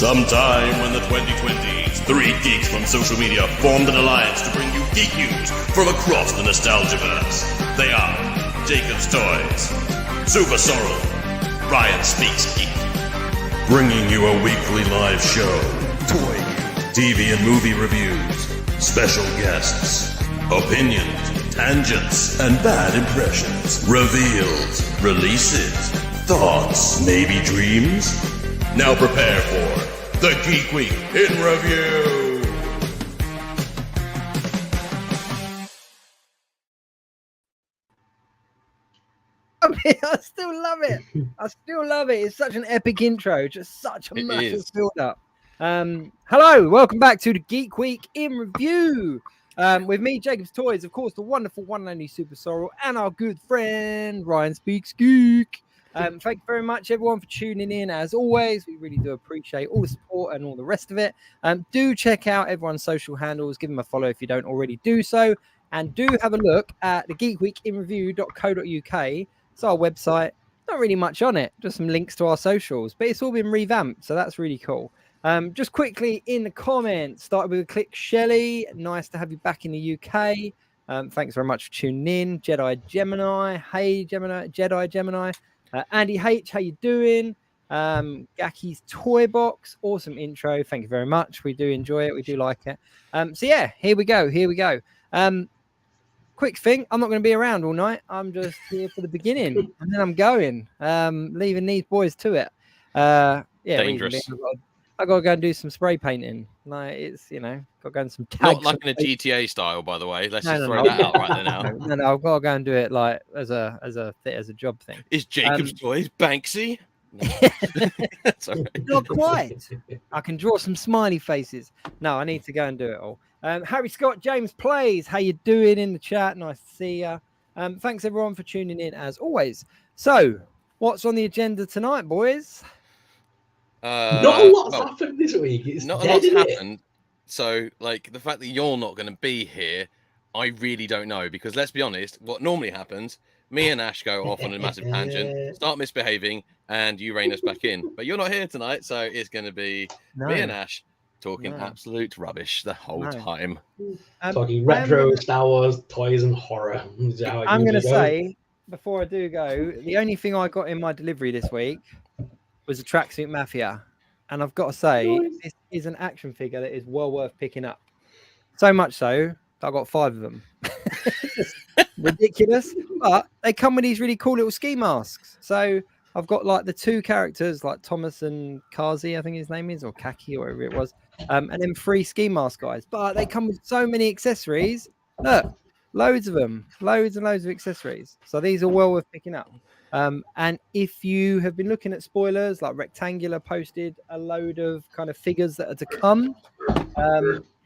Sometime in the 2020s, three geeks from social media formed an alliance to bring you geek news from across the Nostalgiaverse. They are Jacob's Toys, SuperSorrell, Ryan Speaks Geek, bringing you a weekly live show, toy news, TV and movie reviews, special guests, opinions, tangents, and bad impressions, reveals, releases, thoughts, maybe dreams. Now prepare for the Geek Week in Review. I still love it. It's such an epic intro, just such a massive build-up. Hello, welcome back to the Geek Week in Review. With me, Jacob's Toys, of course, the wonderful one and only SuperSorrell, and our good friend Ryan Speaks Geek. Thank you very much, everyone, for tuning in. As always, we really do appreciate all the support and all the rest of it. Do check out everyone's social handles. Give them a follow if you don't already do so. And do have a look at the geekweekinreview.co.uk. It's our website. Not really much on it, just some links to our socials. But it's all been revamped, so that's really cool. Just quickly in the comments, started with a click. Shelley, nice to have you back in the UK. Thanks very much for tuning in. Jedi Gemini. Hey, Gemini. Jedi Gemini. Andy H, how you doing? Gaki's Toy Box, awesome intro. Thank you very much. We do enjoy it. We do like it. So yeah, here we go. Quick thing, I'm not going to be around all night. I'm just here for the beginning, and then I'm going. Leaving these boys to it. Yeah, dangerous. I got to go and do some spray painting. Like it's got to go and some tags. Not like in a GTA style, by the way. Let's just throw that out right there now. No, I've got to go and do it like as a job thing. Is Jacob's Toys Banksy? No. Sorry. Not quite. I can draw some smiley faces. No, I need to go and do it all. Harry Scott James Plays, how you doing in the chat? Nice to see you. Thanks everyone for tuning in as always. So, what's on the agenda tonight, boys? Not a lot's happened this week. It's not dead, a lot's happened. So, like the fact that you're not going to be here, I really don't know. Because let's be honest, what normally happens, me and Ash go off on a massive tangent, start misbehaving, and you rein us back in. But you're not here tonight, so it's going to be me and Ash talking absolute rubbish the whole time. Talking retro, Star Wars, toys, and horror. I'm going to say, before I do go, the only thing I got in my delivery this week was a Tracksuit Mafia. And I've got to say, this is an action figure that is well worth picking up. So much so that I got 5 of them. Ridiculous. But they come with these really cool little ski masks. So I've got like the 2 characters, like Thomas and Kazi, I think his name is, or Kaki, or whatever it was. And then 3 ski mask guys. But they come with so many accessories. Look, loads of them. Loads and loads of accessories. So these are well worth picking up. And if you have been looking at spoilers, like Rectangular posted a load of kind of figures that are to come,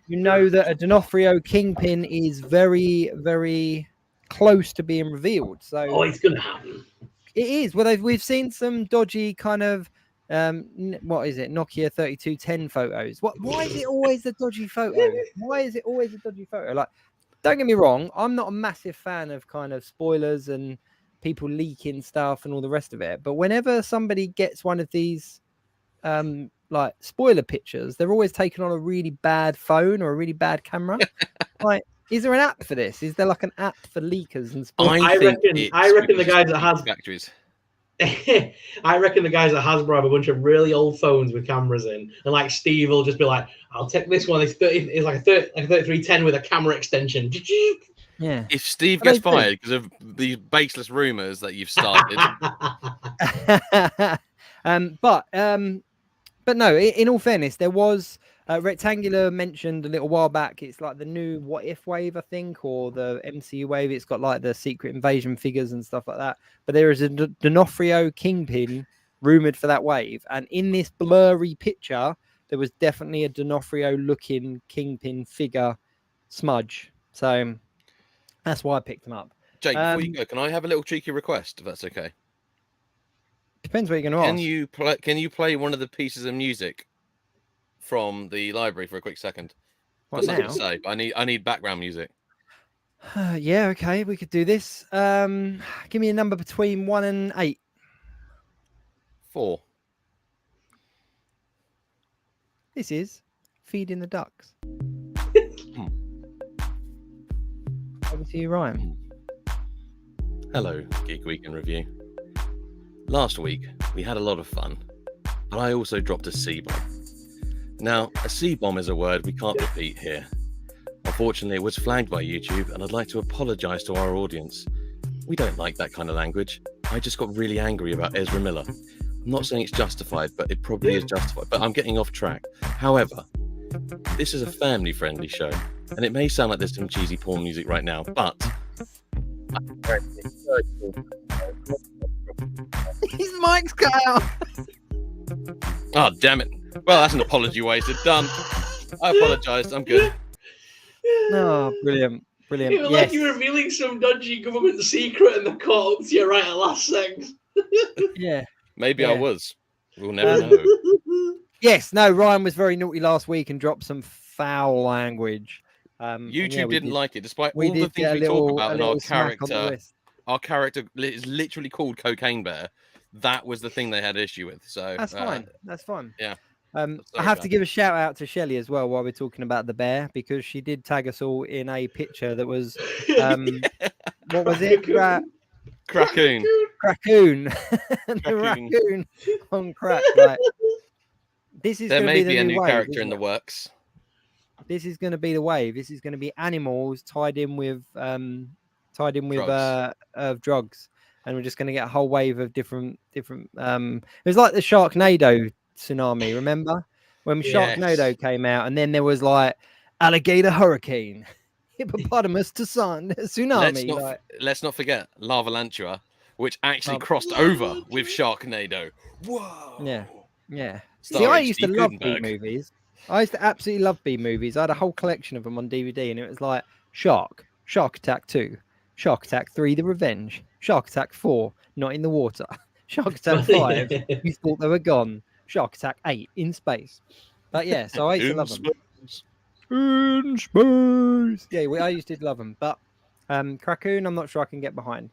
you know that a D'Onofrio Kingpin is very, very close to being revealed. So it's going to happen. It is. Well, we've seen some dodgy kind of what is it? Nokia 3210 photos. Why is it always the dodgy photo? Why is it always a dodgy photo? Like, don't get me wrong, I'm not a massive fan of kind of spoilers and people leaking stuff and all the rest of it. But whenever somebody gets one of these like spoiler pictures, they're always taken on a really bad phone or a really bad camera. Like, is there an app for this? Is there like an app for leakers and spoilers? I reckon the guys that have factories. I reckon the guys at Hasbro have a bunch of really old phones with cameras in, and like Steve will just be like, "I'll take this one. It's like a 3310 with a camera extension." Yeah. If Steve gets fired because of the baseless rumors that you've started. But no, in all fairness, there was Rectangular mentioned a little while back. It's like the new What If wave, I think, or the MCU wave. It's got like the Secret Invasion figures and stuff like that. But there is a D'Onofrio Kingpin rumored for that wave. And in this blurry picture, there was definitely a D'Onofrio looking Kingpin figure smudge. So that's why I picked them up. Jake, before you go, can I have a little cheeky request, if that's okay? Depends what you're going to ask. Can you play one of the pieces of music from the library for a quick second? What now? To say, but I need background music. Yeah, okay, we could do this. Give me a number between 1 and 8. 4. This is Feeding the Ducks. Over to you, Ryan. Hello, Geek Week in Review. Last week, we had a lot of fun, but I also dropped a C-bomb. Now, a C-bomb is a word we can't repeat here. Unfortunately, it was flagged by YouTube, and I'd like to apologise to our audience. We don't like that kind of language. I just got really angry about Ezra Miller. I'm not saying it's justified, but it probably is justified, but I'm getting off track. However, this is a family-friendly show, and it may sound like there's some cheesy porn music right now, but... His mic's cut out. Oh, damn it. Well, that's an apology wasted. Done. I apologise. I'm good. Oh, brilliant. Brilliant. It was like you were revealing some dodgy government secret and the caught up to you right at last second. Yeah. Maybe I was. We'll never know. Yes. No, Ryan was very naughty last week and dropped some foul language. YouTube didn't like it, despite all the things we talk about and our character is literally called Cocaine Bear. That was the thing they had issue with. So that's fine. That's fine. Yeah. I have to give a shout out to Shelley as well while we're talking about the bear, because she did tag us all in a picture that was what was it? Crackoon. The raccoon on crack. Like, this is there may be the a new wave, character in the works. This is going to be the wave. This is going to be animals tied in with drugs. And we're just going to get a whole wave of different. It was like the Sharknado tsunami. Remember when Sharknado came out, and then there was like alligator hurricane, hippopotamus to sun tsunami. Let's not forget Lavalantua, which actually crossed over with Sharknado. Whoa! Yeah. See, I used to love B movies. I used to absolutely love B movies. I had a whole collection of them on DVD, and it was like Shark Attack 2, Shark Attack 3, The Revenge, Shark Attack 4, Not in the Water, Shark Attack 5, You Thought They Were Gone, Shark Attack 8, In Space. But yeah, so I used to love them. In space. Yeah, I used to love them. But Crackoon, I'm not sure I can get behind.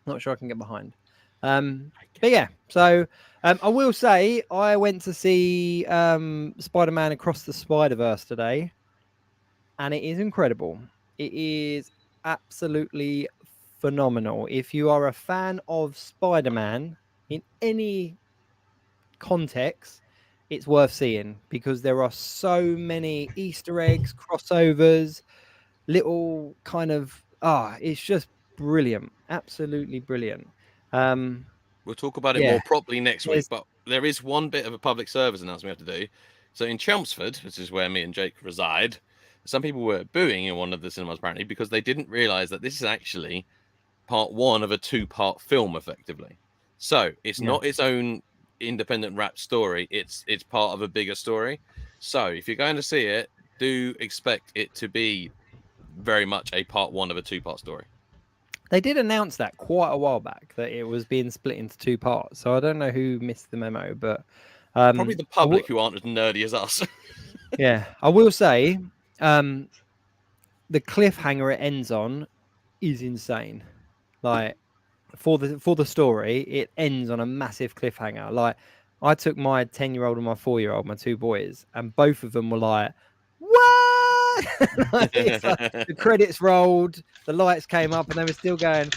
But yeah, so I will say I went to see Spider-Man Across the Spider-Verse today, and it is incredible. It is absolutely phenomenal. If you are a fan of Spider-Man in any context, it's worth seeing, because there are so many Easter eggs, crossovers, little kind of it's just brilliant, absolutely brilliant. We'll talk about it more properly next week, but there is one bit of a public service announcement we have to do. So in Chelmsford, which is where me and Jake reside, some people were booing in one of the cinemas apparently because they didn't realize that this is actually part one of a two-part film, effectively. So it's not its own independent wrapped story. It's part of a bigger story. So if you're going to see it, do expect it to be very much a part one of a two-part story. They did announce that quite a while back, that it was being split into two parts. So I don't know who missed the memo, but probably the public who aren't as nerdy as us. Yeah, I will say the cliffhanger it ends on is insane. Like for the story, it ends on a massive cliffhanger. Like I took my 10-year-old and my 4-year-old, my two boys, and both of them were like, "What?" Like, the credits rolled, the lights came up, and they were still going.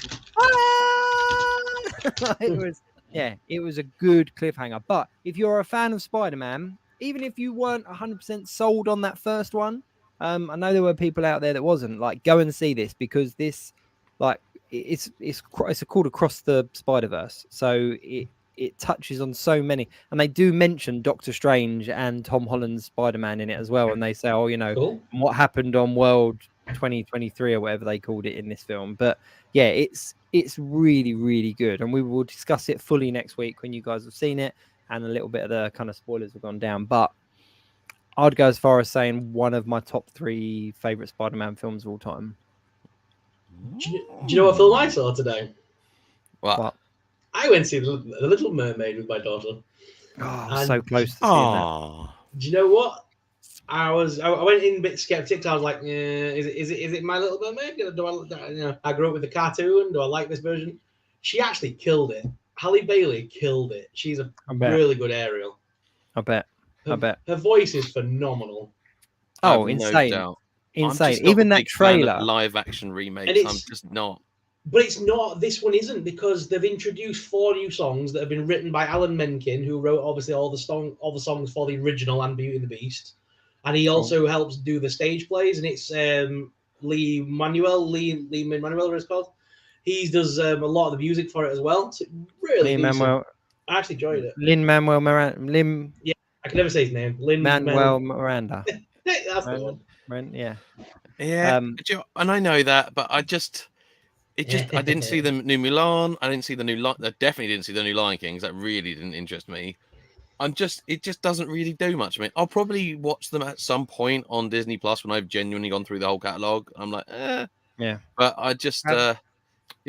It was a good cliffhanger. But if you're a fan of Spider-Man, even if you weren't 100% sold on that first one, I know there were people out there that wasn't. Like, go and see this, because this, like, it's called Across the Spider-Verse, so it touches on so many, and they do mention Doctor Strange and Tom Holland's Spider-Man in it as well, and they say, cool. What happened on World 2023 or whatever they called it in this film. But yeah, it's really, really good, and we will discuss it fully next week when you guys have seen it and a little bit of the kind of spoilers have gone down. But I'd go as far as saying one of my top 3 favorite Spider-Man films of all time. Do you know what film I saw today? What? I went to see the Little Mermaid with my daughter. Oh, so close to seeing that. Do you know what? I went in a bit skeptic. I was like, is it My Little Mermaid? I grew up with the cartoon. Do I like this version? She actually killed it. Halle Bailey killed it. She's a really good Ariel. I bet. I bet. Her voice is phenomenal. I have Oh, no insane. doubt. I'm Insane. just not Even a that big fan of trailer. live action And remakes. I'm it's just not. But it's not. This one isn't, because they've introduced 4 new songs that have been written by Alan Menken, who wrote obviously all the songs for the original and Beauty and the Beast, and he also helps do the stage plays. And it's Lee Manuel, whatever it's called. He does a lot of the music for it as well. So really decent. I actually enjoyed it. Lin-Manuel Miranda. Yeah, I can never say his name. Manuel Miranda. That's the one. Yeah. Yeah, and I know that, but I didn't see the new Mulan. I didn't see the new. I definitely didn't see the new Lion Kings. That really didn't interest me. It just doesn't really do much. I mean, I'll probably watch them at some point on Disney Plus when I've genuinely gone through the whole catalog. I'm like, yeah. But I just, There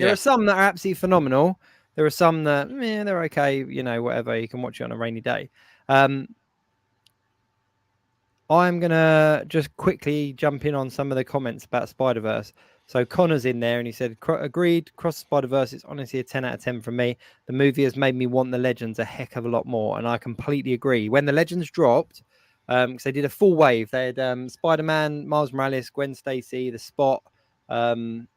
are some that are absolutely phenomenal. There are some that, they're okay. Whatever. You can watch it on a rainy day. I'm going to just quickly jump in on some of the comments about Spider-Verse. So Connor's in there and he said, agreed, Cross Spider-Verse is honestly a 10 out of 10 from me. The movie has made me want the Legends a heck of a lot more. And I completely agree. When the Legends dropped, because they did a full wave, they had Spider-Man, Miles Morales, Gwen Stacy, The Spot, Robo,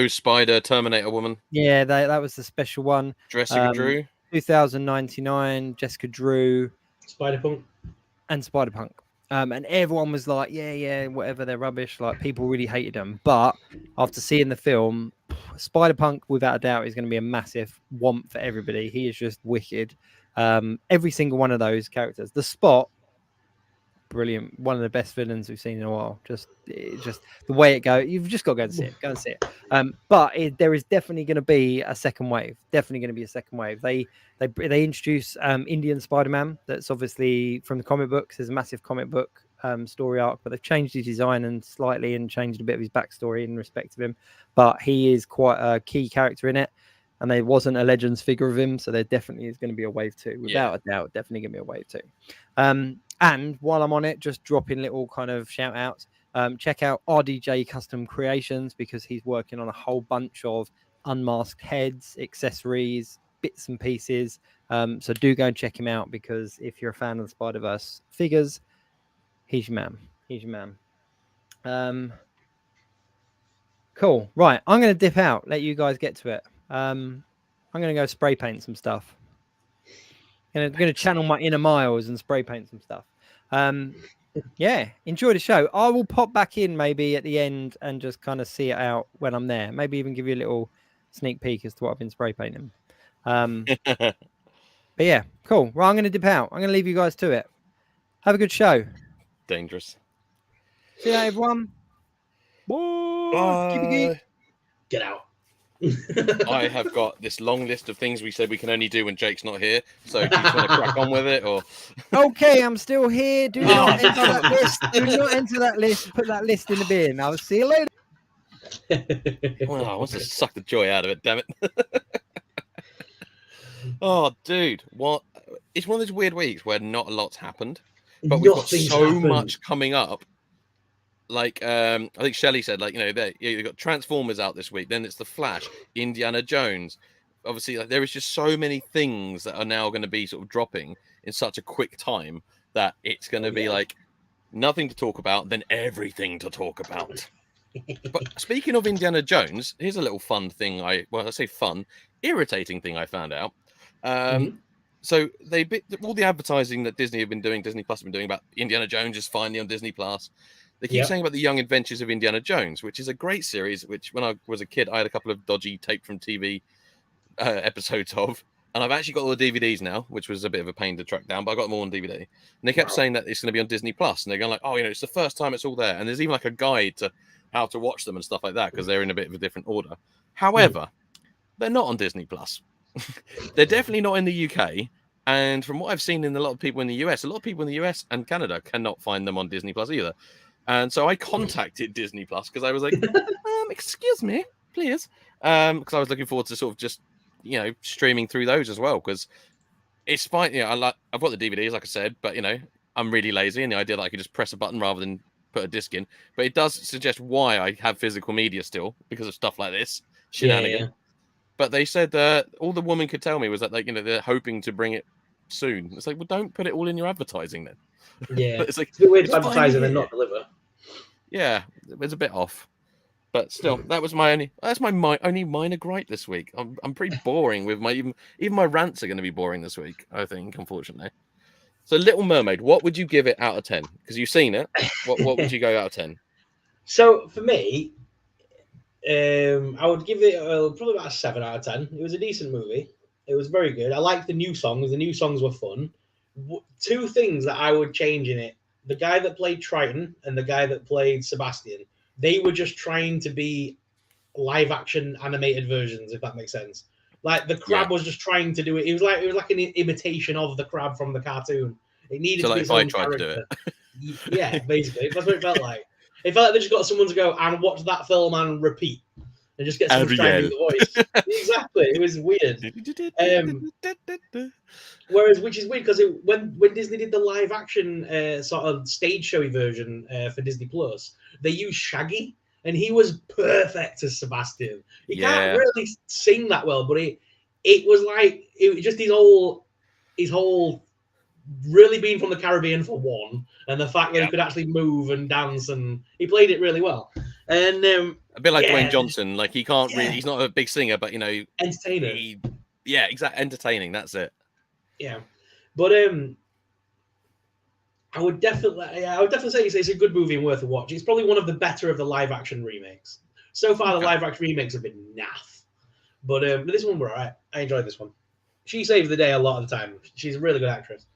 Spider, Terminator Woman. Yeah, that was the special one. Jessica Drew. 2099, Jessica Drew. Spider-Punk. And Spider-Punk. And everyone was like, yeah, whatever, they're rubbish. Like, people really hated them. But after seeing the film, Spider-Punk, without a doubt, is going to be a massive womp for everybody. He is just wicked. Every single one of those characters. The Spot, brilliant. One of the best villains we've seen in a while. Just the way it goes. You've just got to go and see it. Go and see it. But there is definitely going to be a second wave. Definitely going to be a second wave. They introduce Indian Spider-Man. That's obviously from the comic books. There's a massive comic book story arc, but they've changed his design and changed a bit of his backstory in respect of him. But he is quite a key character in it. And there wasn't a Legends figure of him, so there definitely is going to be a wave 2. Without a doubt, definitely going to be a wave 2. And while I'm on it, just dropping little kind of shout outs. Check out RDJ Custom Creations, because he's working on a whole bunch of unmasked heads, accessories, bits and pieces. So do go and check him out, because if you're a fan of the Spider-Verse figures, he's your man. He's your man. Cool. Right. I'm going to dip out. Let you guys get to it. I'm going to go spray paint some stuff. I'm going to channel my inner Miles and spray paint some stuff. Yeah, enjoy the show. I will pop back in maybe at the end and just kind of see it out when I'm there. Maybe even give you a little sneak peek as to what I've been spray painting. But yeah, cool. Well, I'm going to dip out. I'm going to leave you guys to it. Have a good show. Dangerous. See you later, everyone. Bye. Keep it geek. Get out. I have got this long list of things we said we can only do when Jake's not here. So do you just want to crack on with it, or? Okay, I'm still here. Do not enter that list. Do not enter that list. Put that list in the bin. I'll see you later. Well, I want to suck the joy out of it. Damn it. Oh, dude, what? It's one of those weird weeks where not a lot's happened, but we've got so much coming up. Like I think Shelley said, like, you've got Transformers out this week, then it's The Flash, Indiana Jones. Obviously, like, there is just so many things that are now going to be sort of dropping in such a quick time that it's going to be like nothing to talk about, then everything to talk about. But speaking of Indiana Jones, here's a little fun thing. I say fun, irritating thing I found out. So all the advertising that Disney Plus have been doing about Indiana Jones is finally on Disney Plus. They keep saying about the Young Adventures of Indiana Jones, which is a great series, which when I was a kid, I had a couple of dodgy tape from TV episodes of, and I've actually got all the DVDs now, which was a bit of a pain to track down, but I got them all on DVD. And they kept saying that it's going to be on Disney Plus, and they're going like, oh, it's the first time it's all there. And there's even like a guide to how to watch them and stuff like that, because they're in a bit of a different order. However, they're not on Disney Plus. They're definitely not in the UK. And from what I've seen in a lot of people in the US, and Canada cannot find them on Disney Plus either. And so I contacted Disney Plus because I was like, excuse me, please. Because I was looking forward to sort of just, streaming through those as well. Because it's fine. I've got the DVDs, like I said, but, I'm really lazy. And the idea that I could just press a button rather than put a disc in. But it does suggest why I have physical media still, because of stuff like this. Shenanigans. Yeah. But they said all the woman could tell me was that, they're hoping to bring it soon. It's like, well, don't put it all in your advertising then. Yeah, It's like, it's a bit weird it's to advertise and then finally not deliver. Yeah, it was a bit off. But still, that's my only minor gripe this week. I'm pretty boring with my even my rants are going to be boring this week, I think, unfortunately. So, Little Mermaid, what would you give it out of 10? Because you've seen it. What would you go out of 10? So for me, I would give it probably about a 7 out of 10. It was a decent movie. It was very good. I liked the new songs. The new songs were fun. Two things that I would change in it: the guy that played Triton and the guy that played Sebastian. They were just trying to be live action animated versions, if that makes sense. Like the crab was just trying to do it. It was like an imitation of the crab from the cartoon. It needed to be its own character. Yeah, basically, that's what it felt like. It felt like they just got someone to go and watch that film and repeat, and just get someone to try and do the voice. Exactly, it was weird. Whereas, which is weird because when Disney did the live action sort of stage showy version for Disney Plus, they used Shaggy, and he was perfect as Sebastian. He can't really sing that well, but it was like it was just his whole really being from the Caribbean for one, and the fact that he could actually move and dance, and he played it really well. And a bit like Dwayne Johnson, like he can't really, he's not a big singer, but entertainer. Exactly, entertaining. That's it. Yeah, but I would definitely say it's a good movie and worth a watch. It's probably one of the better of the live action remakes. So far, the live action remakes have been naff, but this one were alright. I enjoyed this one. She saves the day a lot of the time. She's a really good actress.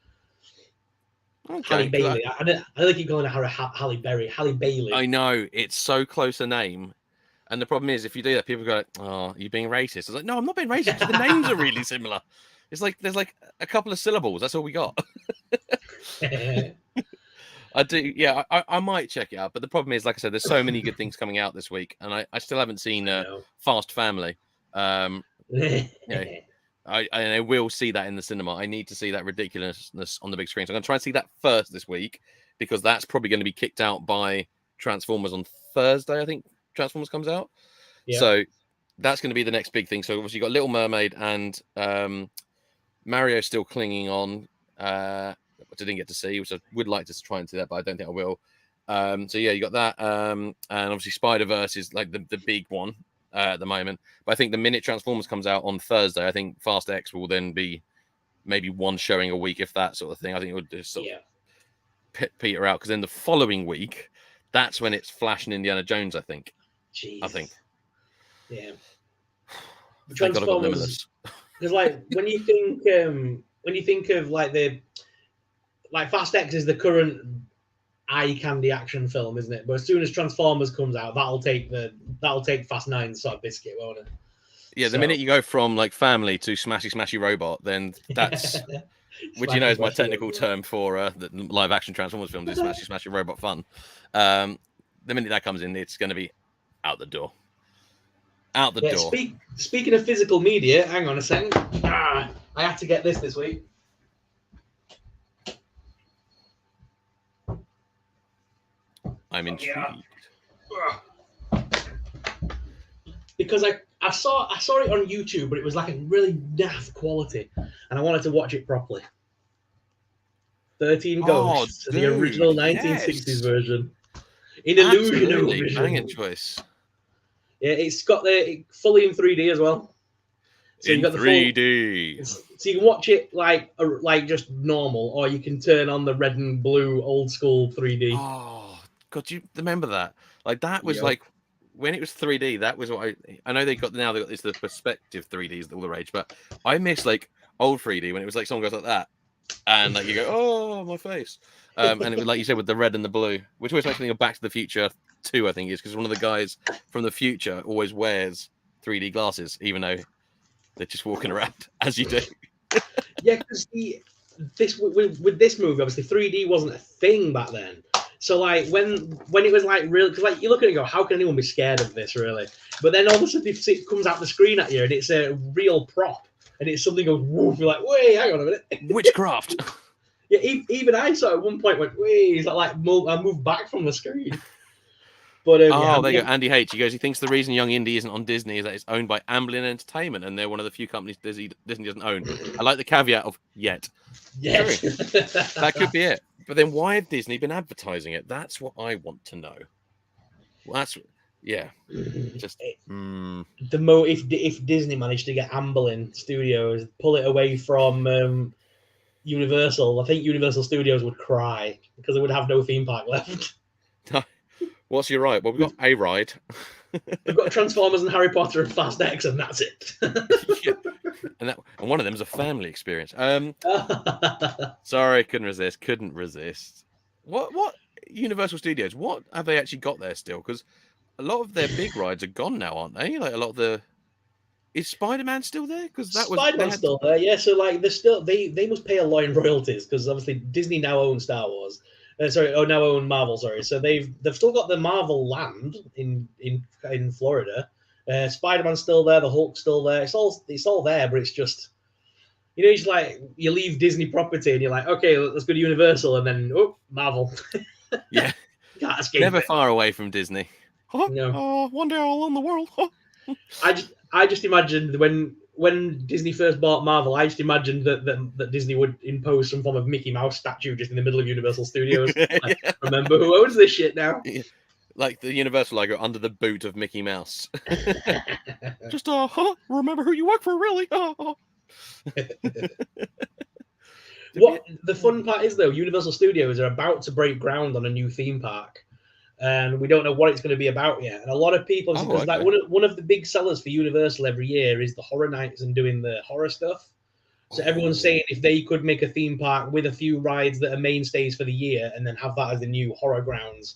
Okay, Halle Bailey. I don't keep calling her Halle Berry. Halle Bailey. I know, it's so close a name. And the problem is, if you do that, people go, "Oh, you're being racist." It's like, no, I'm not being racist. The names are really similar. It's like there's like a couple of syllables. That's all we got. I do, yeah. I might check it out, but the problem is, like I said, there's so many good things coming out this week, and I still haven't seen Fast Family. I will see that in the cinema. I need to see that ridiculousness on the big screen. So I'm going to try and see that first this week, because that's probably going to be kicked out by Transformers on Thursday. I think Transformers comes out. Yeah. So that's going to be the next big thing. So obviously you've got Little Mermaid and Mario still clinging on, which I didn't get to see, which I would like to try and see that, but I don't think I will. So yeah, you got that. And obviously Spider-Verse is like the big one at the moment. But I think the minute Transformers comes out on Thursday, I think Fast X will then be maybe one showing a week, if that sort of thing. I think it would just sort of peter out, because then the following week, that's when it's Flash and Indiana Jones, I think. Jeez. I think. Yeah. Transformers. Because like when you think of like Fast X is the current eye candy action film, isn't it? But as soon as Transformers comes out, that'll take Fast 9's sort of biscuit, won't it? Yeah, the minute you go from like family to smashy robot, then that's which is my technical term for the live action Transformers films is smashy robot fun. The minute that comes in, it's going to be out the door. Out the door. Speaking of physical media, hang on a second. I had to get this week. I'm intrigued. Because I saw it on YouTube, but it was like a really naff quality, and I wanted to watch it properly. 13 Ghosts, the original 1960s version. In Illusion. Banging choice. Yeah, it's got fully in 3D as well. So in 3D. So you can watch it like just normal, or you can turn on the red and blue old school 3D. Oh, God, you remember that? Like that was like when it was 3D. That was what I know. They got it's the perspective 3D is all the rage, but I miss like old 3D when it was like someone goes like that, and like you go, oh, my face, and it was like you said with the red and the blue, which always makes me think of Back to the Future 2, I think is because one of the guys from the future always wears 3D glasses, even though they're just walking around as you do. Yeah, because with this movie, obviously 3D wasn't a thing back then. So like when it was like real, because like you look at it and go, how can anyone be scared of this really? But then all of a sudden it comes out the screen at you and it's a real prop, and it's something goes woof. You're like, wait, hang on a minute, witchcraft. Yeah, even I saw at one point went, wait, is that like I moved back from the screen? But Oh, there you go. Andy H. He goes, he thinks the reason Young Indy isn't on Disney is that it's owned by Amblin Entertainment, and they're one of the few companies Disney doesn't own. I like the caveat of yet. Yes. True. That could be it. But then why have Disney been advertising it? That's what I want to know. Well, that's just if Disney managed to get Amblin Studios, pull it away from Universal, I think Universal Studios would cry because they would have no theme park left. What's your ride? Well, we've got a ride. We've got Transformers and Harry Potter and Fast X, and that's it. Yeah. And one of them is a family experience. Sorry, couldn't resist. What Universal Studios? What have they actually got there still? Because a lot of their big rides are gone now, aren't they? Like a lot of the. Is Spider-Man still there? Because Spider-Man's still there, yeah. So like, they must pay a lot in royalties because obviously Disney now owns Star Wars. Now own Marvel. Sorry, so they've still got the Marvel land in Florida. Spider-Man's still there. The Hulk's still there. It's all there, but it's just, it's like you leave Disney property and you're like, okay, let's go to Universal, and then Marvel. Yeah, can't escape never it. far away from Disney. No. One day I'll own the world. I just imagined when Disney first bought Marvel, I just imagined that Disney would impose some form of Mickey Mouse statue just in the middle of Universal Studios. Like, remember who owns this shit now? Yeah. Like the Universal logo under the boot of Mickey Mouse. Just remember who you work for, really. What the fun part is though, Universal Studios are about to break ground on a new theme park. And we don't know what it's going to be about yet. And a lot of people, because like one of the big sellers for Universal every year is the Horror Nights and doing the horror stuff. So everyone's saying if they could make a theme park with a few rides that are mainstays for the year and then have that as the new horror grounds.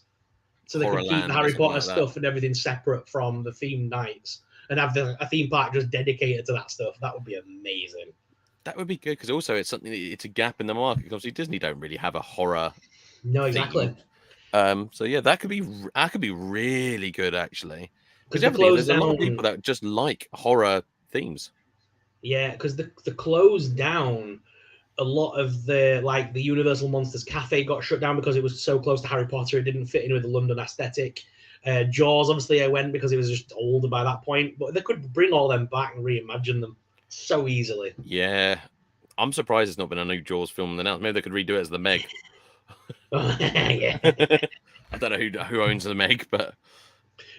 So they can keep the Harry Potter stuff and everything separate from the theme nights and have a theme park just dedicated to that stuff. That would be amazing. That would be good because also it's a gap in the market. Because obviously Disney don't really have a horror. No, exactly. Theme. So yeah, that could be really good actually. Because there's a lot of people that just like horror themes. Yeah, because the closed down a lot of the Universal Monsters Cafe got shut down because it was so close to Harry Potter. It didn't fit in with the London aesthetic. Jaws, obviously, I went because it was just older by that point. But they could bring all them back and reimagine them so easily. Yeah, I'm surprised there's not been a new Jaws film announced. Maybe they could redo it as the Meg. Yeah. I don't know who owns the Meg, but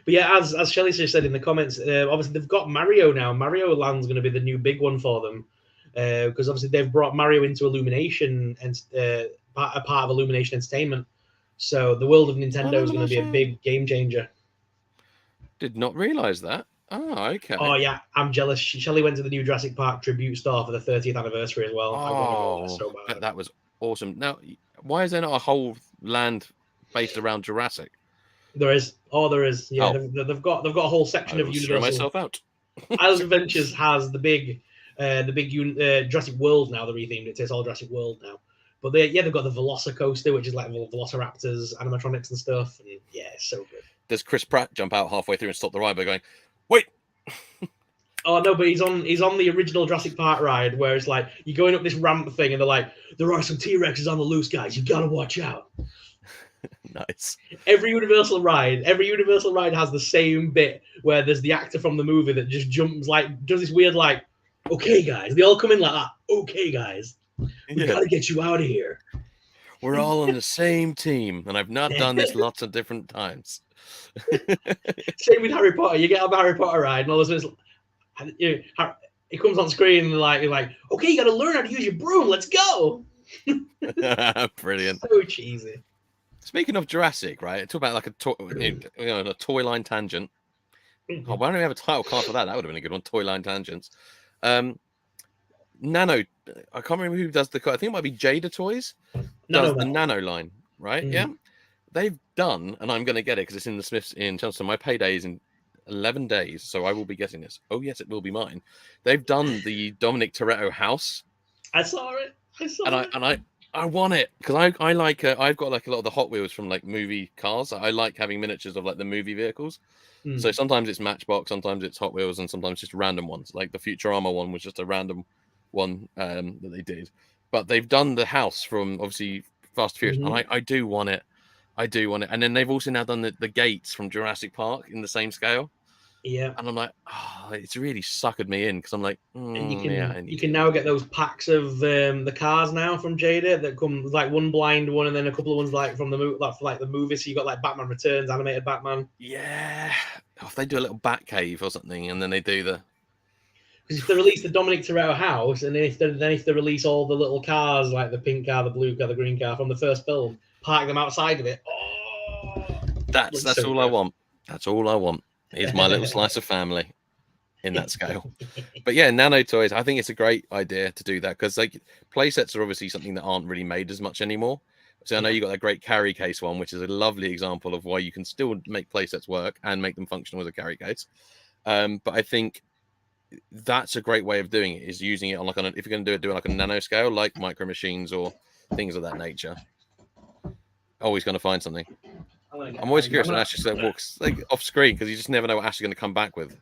yeah, as Shelley said in the comments, obviously they've got Mario now. Mario Land's going to be the new big one for them because obviously they've brought Mario into Illumination and a part of Illumination Entertainment. So the world of Nintendo is going to be a big game changer. Did not realize that. Oh, okay. Oh yeah, I'm jealous. Shelley went to the new Jurassic Park tribute store for the 30th anniversary as well. I want to go so bad. That was awesome. Now, why is there not a whole land based around Jurassic? There is. There is. Yeah, they've got a whole section of Universal. Myself out. Islands of Adventures has the big Jurassic World now. They rethemed it. It's all Jurassic World now. But they've got the Velocicoaster, which is like Velociraptors, animatronics and stuff. And yeah, it's so good. Does Chris Pratt jump out halfway through and stop the ride by going, "Wait"? Oh no, but he's on the original Jurassic Park ride where it's like you're going up this ramp thing and they're like, there are some T-Rexes on the loose, guys. You gotta watch out. Nice. Every Universal ride has the same bit where there's the actor from the movie that just jumps does this weird okay guys. They all come in like that. Okay guys, we gotta get you out of here. We're all on the same team, and I've not done this lots of different times. Same with Harry Potter. You get on the Harry Potter ride, and all of a sudden, it comes on screen, and you're like, okay, you got to learn how to use your broom. Let's go. Brilliant. So cheesy. Speaking of Jurassic, right? Talk about a toy line tangent. Oh, why don't we have a title card for that? That would have been a good one. Toy line tangents. Nano. I can't remember who does I think it might be Jada Toys. Does the Nano line, right? Mm. Yeah. They've done, and I'm going to get it because it's in the Smiths in Chelmsford. My payday is in 11 days, so I will be getting this. Oh, yes, it will be mine. They've done the Dominic Toretto house. I saw it. I want it because I like. I've got a lot of the Hot Wheels from movie cars. I like having miniatures of the movie vehicles. Mm. So sometimes it's Matchbox, sometimes it's Hot Wheels, and sometimes just random ones. Like the Futurama one was just a random one that they did. But they've done the house from obviously Fast and Furious, and I do want it. I do want it. And then they've also now done the gates from Jurassic Park in the same scale. Yeah. And I'm like, oh, it's really suckered me in because I'm like, And you yeah, can now get those packs of the cars now from Jada that come like one blind one and then a couple of ones like from the movie. So you got like Batman Returns, animated Batman. Yeah. Oh, if they do a little bat cave or something, and then they do the. Because if they release the Dominic Toretto house, and if they release all the little cars like the pink car, the blue car, the green car from the first film, park them outside of it. Oh, That's so all good. I want. That's all I want. Is my little slice of family in that scale. But yeah, nano toys. I think it's a great idea to do that because like play sets are obviously something that aren't really made as much anymore. So I know you got that great carry case one, which is a lovely example of why you can still make play sets work and make them functional as a carry case. But I think that's a great way of doing it, is using it on if you're going to do it like a nano scale, like micro machines or things of that nature. Always going to find something. I'm always curious when Ash just walks off screen because you just never know what Ash is going to come back with.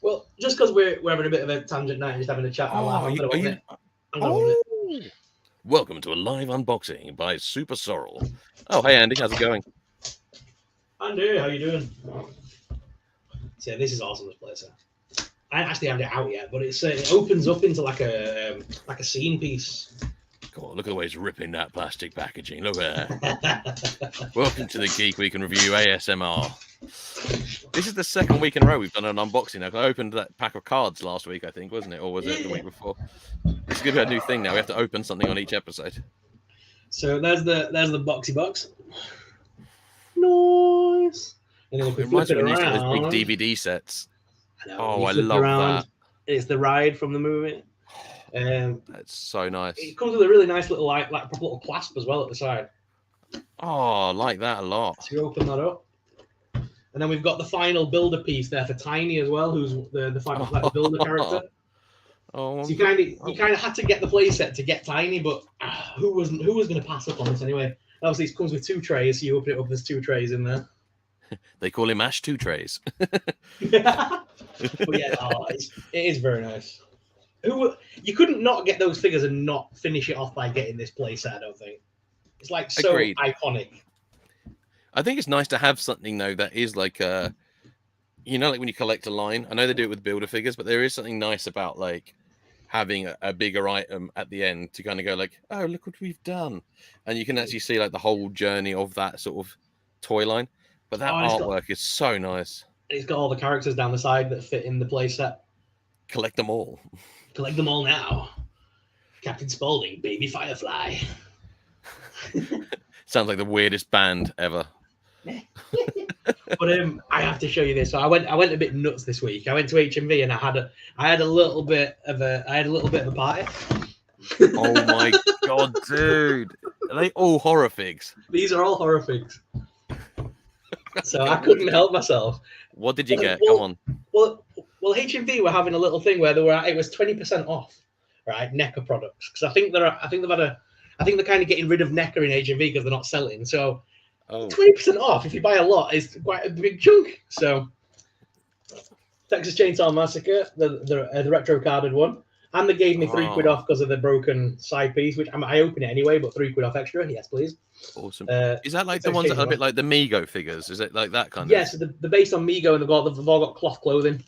Well, just because we're having a bit of a tangent now, just having a chat. Welcome to a live unboxing by SuperSorrell. Oh, hey Andy, how's it going? Andy, how you doing? So this is awesome. This place. I haven't actually had it out yet, but it opens up into like a scene piece. God, look at the way it's ripping that plastic packaging. Look at that. Welcome to the Geek Week in Review ASMR. This is the second week in a row we've done an unboxing now. I opened that pack of cards last week, I think, wasn't it? Or was it the week before? It's going to be a new thing now. We have to open something on each episode. So there's the boxy box. Nice. And then if we It reminds me flip when it you used to around, get those big DVD sets. I I love that. It's the ride from the movie. That's so nice. It comes with a really nice little like proper little clasp as well at the side. Oh, I like that a lot. So you open that up, and then we've got the final builder piece there for Tiny as well, who's the final like, the builder character. Oh, so you kind of had to get the playset to get Tiny, but who was going to pass up on this anyway? Obviously, it comes with 2 trays, so you open it up. There's 2 trays in there. They call him Ash 2 trays. But yeah, it is very nice. You couldn't not get those figures and not finish it off by getting this playset. I don't think it's like so Agreed. iconic. I think it's nice to have something though that is like like when you collect a line. I know they do it with builder figures, but there is something nice about like having a bigger item at the end to kind of go like, oh, look what we've done, and you can actually see like the whole journey of that sort of toy line. But that artwork is so nice. It's got all the characters down the side that fit in the playset. Collect them all. Collect them all now. Captain Spaulding, Baby Firefly. Sounds like the weirdest band ever. But I have to show you this. So I went a bit nuts this week. I went to HMV and I had a little bit of a party. Oh my god, dude! Are they all horror figs? These are all horror figs. So I couldn't help myself. What did you get? Come on. Well, HMV were having a little thing where it was 20% off, right? NECA products, because I think they're kind of getting rid of NECA in HMV because they're not selling. So 20% off if you buy a lot is quite a big chunk. So Texas Chainsaw Massacre, the retro carded one, and they gave me £3 off because of the broken side piece, which I open it anyway, but £3 off extra. Yes, please. Awesome. Is that like the ones that are a bit like the Mego figures? Is it like that kind of? Yes, yeah, so they're based on Mego and they've all got cloth clothing.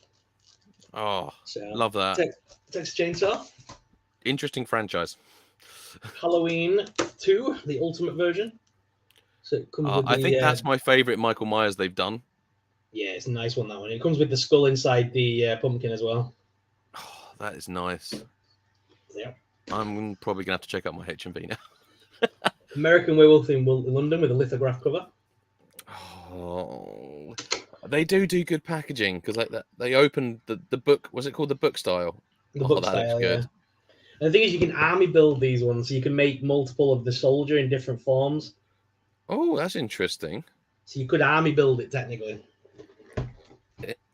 Oh, so, love that. Texas Chainsaw. Interesting franchise. Halloween 2, the ultimate version. So it comes with I think that's my favorite Michael Myers they've done. Yeah, it's a nice one, that one. It comes with the skull inside the pumpkin as well. Oh, that is nice. Yeah. I'm probably going to have to check out my HMV now. American Werewolf in London with a lithograph cover. Oh, they do good packaging because like that they opened the book. Was it called the book style? The book that style, looks good. Yeah. And the thing is, you can army build these ones, so you can make multiple of the soldier in different forms. Oh, that's interesting. So you could army build it technically.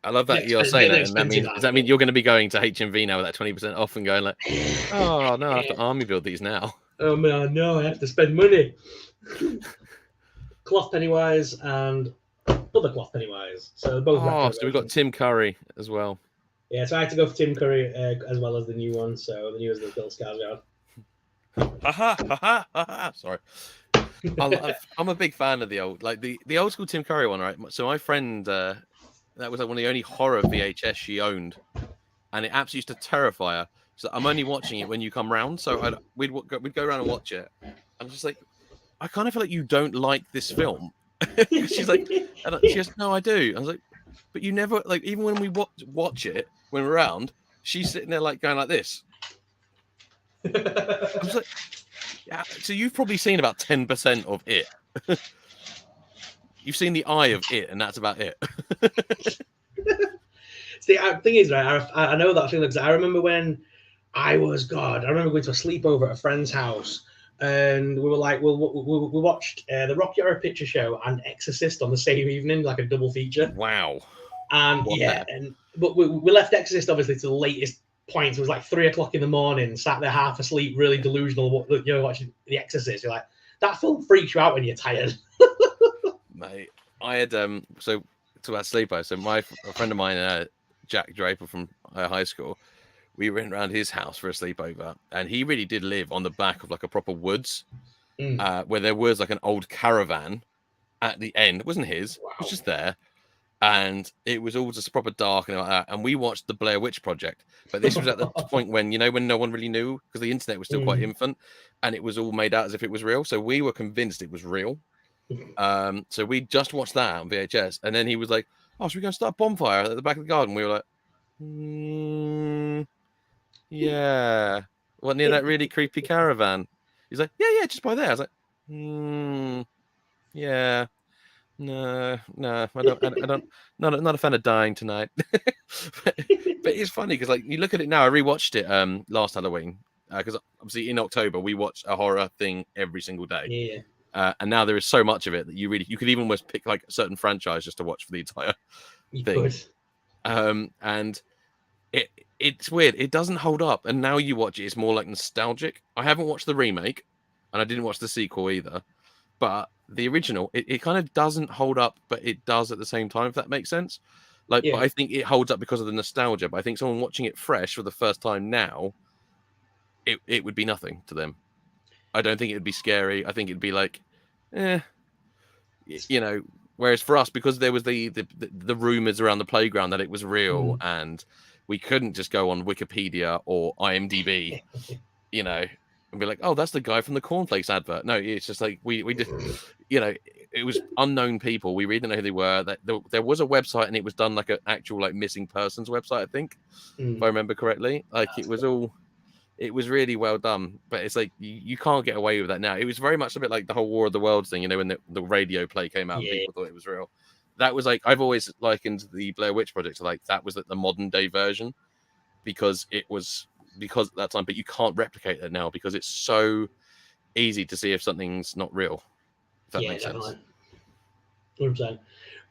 I love that you're saying that, and does that mean you're going to be going to HMV now with that 20% off and going like, oh no, I have to army build these now. Oh man, no, I have to spend money. Cloth Pennywise and other Cloth Pennywise. So both. Oh, so we've got Tim Curry as well. Yeah, so I had to go for Tim Curry as well as the new one. So the new is the Bill Skarsgård. Ha. Sorry. I'm a big fan of the old, like the old school Tim Curry one, right? So my friend, that was like one of the only horror VHS she owned, and it absolutely used to terrify her. So I'm only watching it when you come round. So we'd go around and watch it. I'm just like, I kind of feel like you don't like this film. She's like, she goes, no, I do. I was like, but you never, like, even when we watch it when we're around, she's sitting there like going like this. I was like, yeah. So you've probably seen about 10% of it. You've seen the eye of it, and that's about it. See, the thing is, right? I know that feeling because I remember when I remember going to a sleepover at a friend's house, and we were like, we watched the Rocky Horror Picture Show and Exorcist on the same evening, like a double feature. Wow. And but we left Exorcist obviously to the latest point. It was like 3:00 in the morning, sat there half asleep, really delusional. Watching The Exorcist. You're like, that film freaks you out when you're tired. Mate, I had so to about sleepover. So a friend of mine, Jack Draper from high school, we went around his house for a sleepover, and he really did live on the back of like a proper woods, where there was like an old caravan at the end. It wasn't his; it was just there, and it was all just proper dark and like that. And we watched the Blair Witch Project, but this was at the point when when no one really knew because the internet was still quite infant, and it was all made out as if it was real. So we were convinced it was real. So we just watched that on VHS, and then he was like, "Oh, should we go and start a bonfire at the back of the garden?" We were like, "Yeah, what near that really creepy caravan?" He's like, "Yeah, just by there." I was like, "Yeah, no, I don't, not a fan of dying tonight." but it's funny because like you look at it now. I rewatched it last Halloween because obviously in October we watch a horror thing every single day. Yeah. And now there is so much of it that you could even almost pick like a certain franchise just to watch for the entire thing. And it's weird. It doesn't hold up. And now you watch it, it's more like nostalgic. I haven't watched the remake, and I didn't watch the sequel either. But the original, it kind of doesn't hold up, but it does at the same time, if that makes sense. But I think it holds up because of the nostalgia. But I think someone watching it fresh for the first time now, it would be nothing to them. I don't think it'd be scary. I think it'd be like, Whereas for us, because there was the rumors around the playground that it was real, and we couldn't just go on Wikipedia or IMDb, and be like, oh, that's the guy from the cornflakes advert. No, it's just like we did, it was unknown people. We really didn't know who they were. That there was a website, and it was done like an actual like missing persons website, I think, if I remember correctly. Like it was really well done, but it's like you can't get away with that now. It was very much a bit like the whole War of the Worlds thing, when the radio play came out, and people thought it was real. That was like, I've always likened the Blair Witch Project to like that was like the modern day version, because at that time, but you can't replicate that now because it's so easy to see if something's not real. If that makes sense. 100%.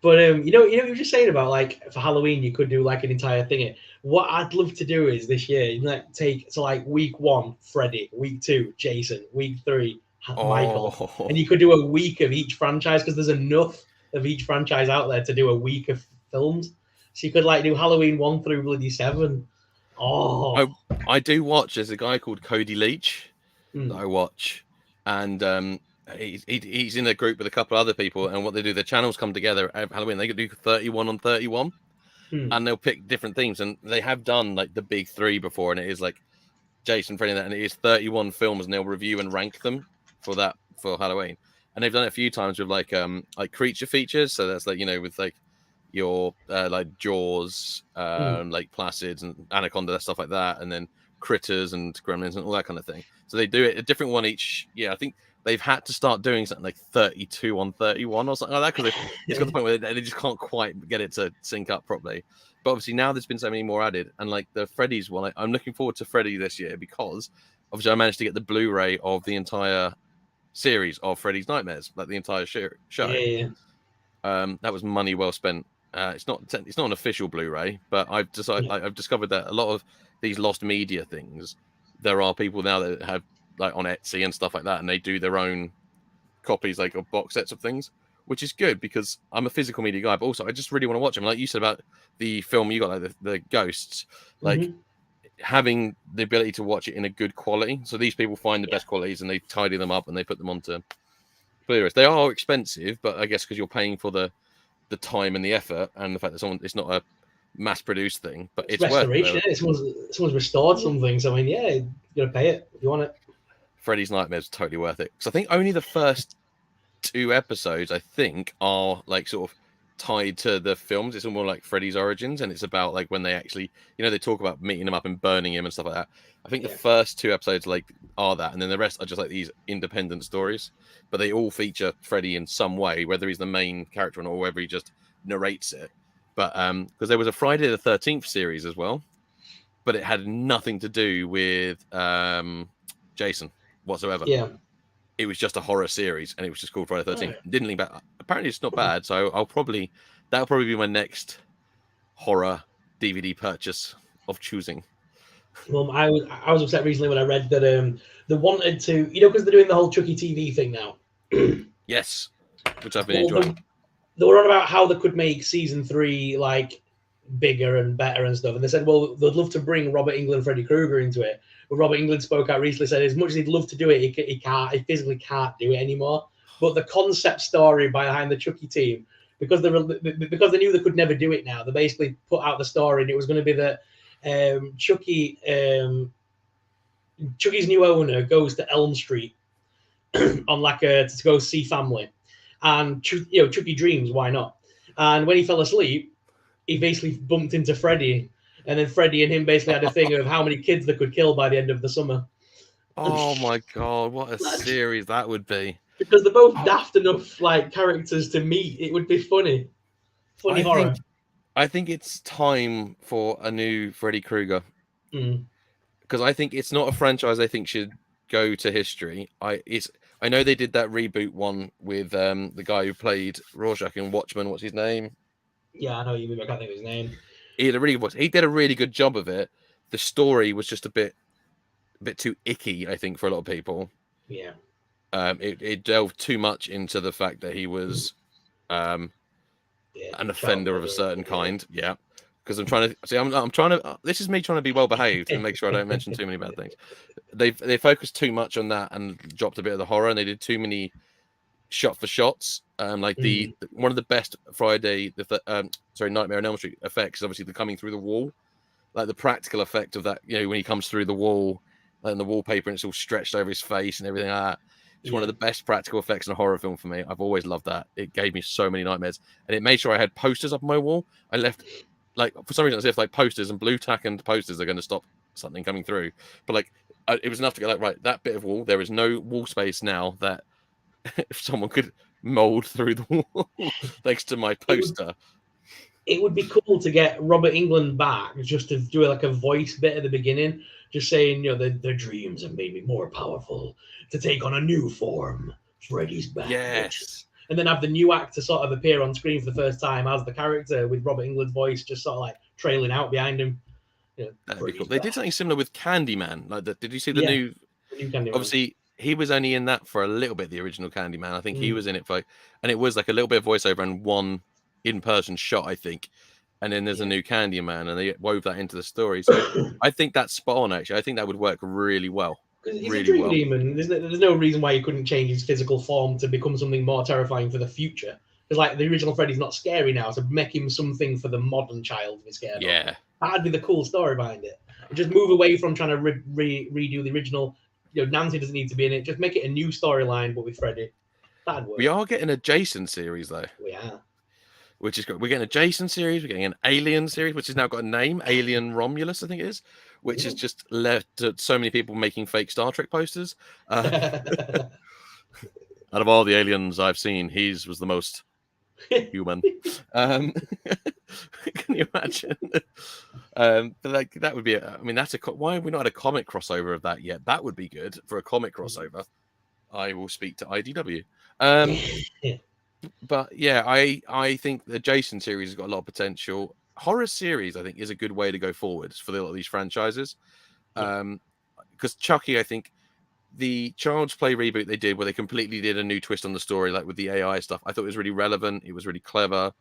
But you were just saying about like for Halloween you could do like an entire thing. What I'd love to do is this year, like week 1 Freddy, week 2 Jason, week 3 Michael, and you could do a week of each franchise because there's enough of each franchise out there to do a week of films. So you could like do Halloween 1 through bloody 7. I do watch. There's a guy called Cody Leach that I watch, and he's in a group with a couple of other people, and what they do, the channels come together at Halloween. They could do 31 on 31, and they'll pick different themes, and they have done like the big 3 before, and it is like Jason, Freddy, and it is 31 films, and they'll review and rank them for Halloween. And they've done it a few times with like creature features, so that's like with like your like Jaws, like Placids and Anaconda, stuff like that, and then Critters and Gremlins and all that kind of thing. So they do it a different one each year. I think they've had to start doing something like 32 on 31 or something like that because it's got the point where they just can't quite get it to sync up properly. But obviously now there's been so many more added, and like the Freddy's one, I'm looking forward to Freddy this year because obviously I managed to get the Blu-ray of the entire series of Freddy's Nightmares, like the entire show. That was money well spent. It's not an official Blu-ray, but I've discovered that a lot of these lost media things, there are people now that have like on Etsy and stuff like that, and they do their own copies like of box sets of things, which is good because I'm a physical media guy, but also I just really want to watch them. Like you said about the film you got, like the Ghosts, like having the ability to watch it in a good quality. So these people find the best qualities and they tidy them up and they put them onto Blu-rays. They are expensive, but I guess because you're paying for the time and the effort and the fact that it's not a mass-produced thing, but it's restoration. worth it. Someone's restored something, so I mean, yeah, you gotta pay it if you want it. Freddy's Nightmares is totally worth it. So I think only the first 2 episodes, I think, are like sort of tied to the films. It's all more like Freddy's origins, and it's about like when they actually, they talk about meeting him up and burning him and stuff like that. I think the first 2 episodes are that, and then the rest are just like these independent stories, but they all feature Freddy in some way, whether he's the main character or not, or whether he just narrates it. But because there was a Friday the 13th series as well, but it had nothing to do with Jason whatsoever. Yeah. It was just a horror series, and it was just called Friday the 13th. Didn't link back. Apparently, it's not bad. So that'll probably be my next horror DVD purchase of choosing. Well, I was upset recently when I read that they wanted to, because they're doing the whole Chucky TV thing now. Yes, which I've been enjoying. They were on about how they could make season 3 like bigger and better and stuff, and they said, well, they'd love to bring Robert Englund and Freddy Krueger into it. But Robert Englund spoke out recently, said as much as he'd love to do it, he physically can't do it anymore. But the concept story behind the Chucky team, because they knew they could never do it now, they basically put out the story, and it was going to be that Chucky's new owner goes to Elm Street on to go see family, and Chucky dreams, why not? And when he fell asleep, he basically bumped into Freddy, and then Freddy and him basically had a thing of how many kids they could kill by the end of the summer. Oh my god, what a series that would be! Because they're both daft enough characters to meet. It would be funny horror. I think it's time for a new Freddy Krueger. Because I think it's not a franchise I think should go to history. I know they did that reboot one with the guy who played Rorschach in Watchmen. What's his name? Yeah, I know you. I can't think of his name. He did a really good job of it. The story was just a bit too icky, I think, for a lot of people. Yeah. It delved too much into the fact that he was an offender of a certain kind. Yeah. Because I'm trying to this is me trying to be well behaved and make sure I don't mention too many bad things. They focused too much on that and dropped a bit of the horror, and they did too many shot for shots. One of the best Nightmare on Elm Street effects is obviously the coming through the wall, like the practical effect of that. When he comes through the wall and the wallpaper and it's all stretched over his face and everything like that. It's one of the best practical effects in a horror film for me. I've always loved that. It gave me so many nightmares, and it made sure I had posters up on my wall. I left for some reason as if posters and blue tack and posters are going to stop something coming through, but it was enough to go right, that bit of wall, there is no wall space now that if someone could mold through the wall thanks to my poster. It would be cool to get Robert Englund back, just to do a voice bit at the beginning, just saying, their dreams have made me more powerful to take on a new form. Freddy's back. Yes. And then have the new actor sort of appear on screen for the first time as the character, with Robert Englund's voice just sort of trailing out behind him. That'd be cool. They did something similar with Candyman. Did you see the new Candyman? Obviously, he was only in that for a little bit, the original Candyman. I think he was in it and it was a little bit of voiceover and one in-person shot, I think. And then there's a new Candyman, and they wove that into the story. So I think that's spot on, actually. I think that would work really well. Because he's a dream demon. There's no reason why he couldn't change his physical form to become something more terrifying for the future. Because the original Freddy's not scary now, so make him something for the modern child to be scared of. That'd be the cool story behind it. Just move away from trying to redo the original. Nancy doesn't need to be in it. Just make it a new storyline, but with Freddy. That'd work. We are getting a Jason series, though. We are. Which is good. We're getting a Jason series. We're getting an Alien series, which has now got a name, Alien Romulus, I think it is, which has just led to so many people making fake Star Trek posters. Out of all the aliens I've seen, his was the most human. Can you imagine? But that would be. Why have we not had a comic crossover of that yet? That would be good for a comic crossover. I will speak to IDW. But yeah, I think the Jason series has got a lot of potential. Horror series, I think, is a good way to go forward for a lot of these franchises. Because Chucky, I think, the Child's Play reboot they did, where they completely did a new twist on the story, with the AI stuff, I thought it was really relevant. It was really clever.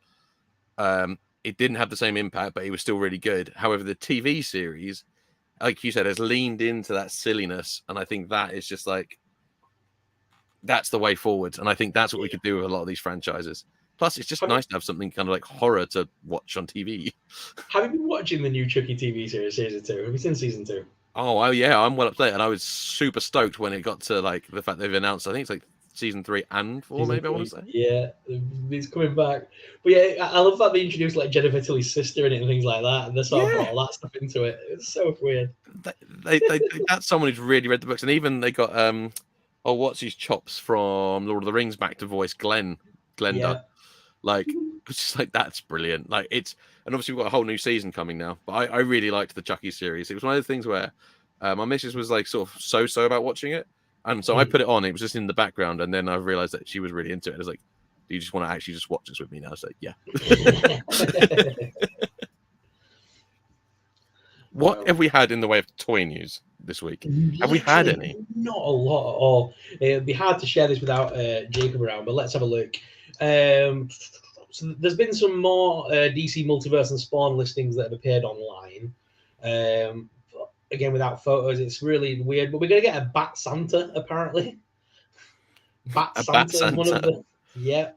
It didn't have the same impact, but it was still really good. However, the TV series, like you said, has leaned into that silliness, and I think that is just that's the way forward. And I think that's what we could do with a lot of these franchises. Plus, it's just nice to have something kind of like horror to watch on TV. Have you been watching the new Chucky TV series, season 2? Have you seen season 2? Oh, yeah, I'm well up to date, and I was super stoked when it got to like the fact they've announced. I think it's like season 3 and 4, maybe. I want to say. Yeah, he's coming back. But yeah, I love that they introduced like Jennifer Tilly's sister in it and things like that, and they sort of brought all that stuff into it. It's so weird. They that's someone who's really read the books, and even they got what's his chops from Lord of the Rings back to voice Glenda. Yeah. Like, it's just like, that's brilliant. Like, it's, and obviously we've got a whole new season coming now, but I really liked the Chucky series. It was one of the things where my missus was like sort of so about watching it, and so I put it on. It was just in the background, and then I realized that she was really into it. I was like, do you just want to actually just watch this with me now? I was like, yeah. What have we had in the way of toy news this week? Have we had any? Not a lot at all. It'd be hard to share this without Jacob around, but let's have a look. So there's been some more DC Multiverse and Spawn listings that have appeared online. Again, without photos, it's really weird. But we're going to get a Bat Santa, apparently. Bat Santa. One of the, yeah.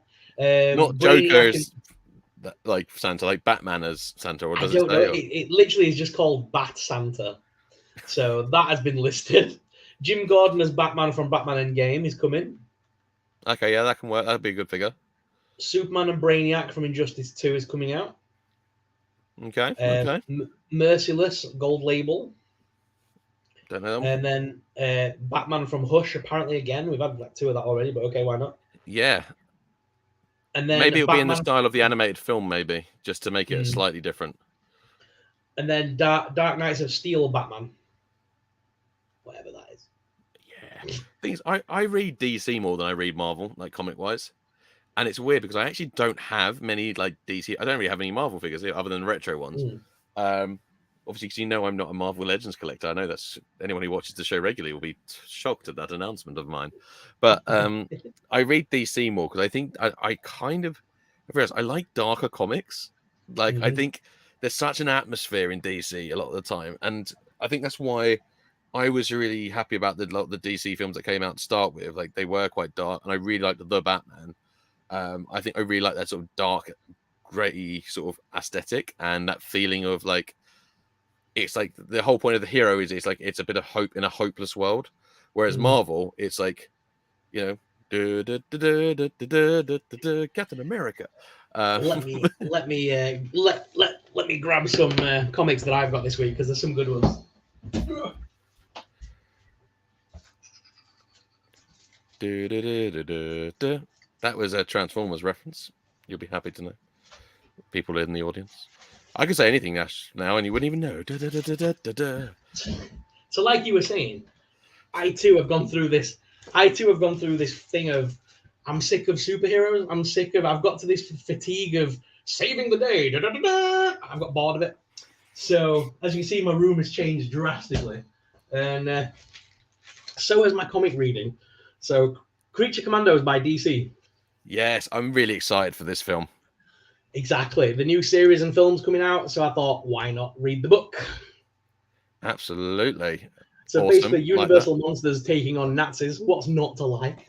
Not Joker's like Santa, like Batman as Santa, or does it say? It literally is just called Bat Santa. So that has been listed. Jim Gordon as Batman from Batman Endgame is coming. Okay, yeah, that can work. That'd be a good figure. Superman and Brainiac from Injustice 2 is coming out. Okay. Okay. Merciless Gold Label. Don't know them. And then Batman from Hush, apparently again. We've had like 2 of that already, but okay, why not? Yeah. And then maybe it'll be in the style of the animated film, maybe, just to make it slightly different. And then Dark Knights of Steel Batman. Whatever that is. Yeah. Thing is, I read DC more than I read Marvel, like comic-wise. And it's weird because I actually don't have many like DC. I don't really have any Marvel figures here other than retro ones. Obviously, because you know I'm not a Marvel Legends collector. I know that's anyone who watches the show regularly will be shocked at that announcement of mine. But I read DC more because I think I kind of realize I like darker comics. Like I think there's such an atmosphere in DC a lot of the time, and I think that's why I was really happy about the DC films that came out to start with. Like they were quite dark, and I really liked the Batman. I think I really like that sort of dark, grey sort of aesthetic and that feeling of like, it's like the whole point of the hero is it's like it's a bit of hope in a hopeless world. Whereas Marvel, it's like, you know, Captain America. Let me grab some comics that I've got this week because there's some good ones. That was a Transformers reference. You'll be happy to know. People in the audience. I could say anything, Ash, now, and you wouldn't even know. So, like you were saying, I too have gone through this. Thing of I'm sick of superheroes. I've got to this fatigue of saving the day. I've got bored of it. So, as you can see, my room has changed drastically, and so has my comic reading. So, Creature Commandos by DC. Yes, I'm really excited for this film. Exactly. The new series and films coming out, so I thought, why not read the book? Absolutely. So awesome. basically, Universal monsters taking on Nazis. What's not to like?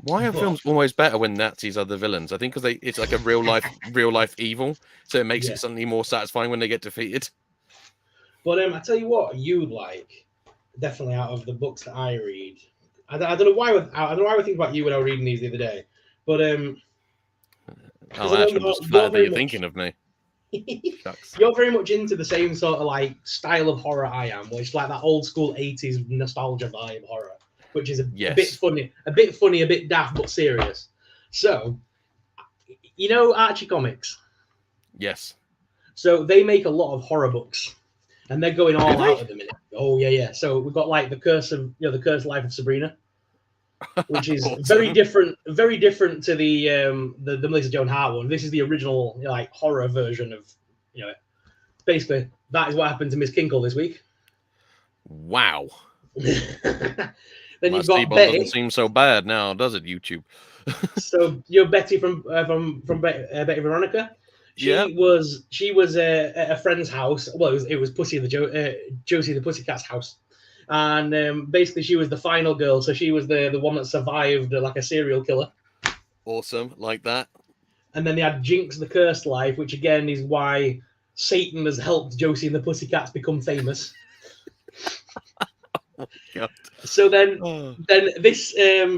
Why are films always better when Nazis are the villains? I think because it's like a real life evil, so it makes it suddenly more satisfying when they get defeated. But I tell you what, you'd like definitely out of the books that I read. I don't know why I think about you when I was reading these the other day, but oh, Ash, I'm just glad that you're thinking of me. You're very much into the same sort of like style of horror I am, which is like that old school 80s nostalgia vibe horror, which is a bit funny, a bit daft, but serious. So, you know Archie Comics? Yes. So they make a lot of horror books, and they're going all out at the minute. Oh yeah. So we've got like the Cursed Life of Sabrina, which is awesome. very different to the Melissa Joan Hart one. This is the original like horror version of basically that is what happened to Miss Kinkle this week. Wow. Then My you've got Betty. Doesn't seem so bad now, does it, YouTube? So you're Betty from Betty Veronica. She was at a friend's house. Well, it was Josie the Pussycat's house, And basically, she was the final girl, so she was the one that survived like a serial killer. Awesome, like that. And then they had Jinx, the Cursed Life, which again is why Satan has helped Josie and the Pussycats become famous. God. So then this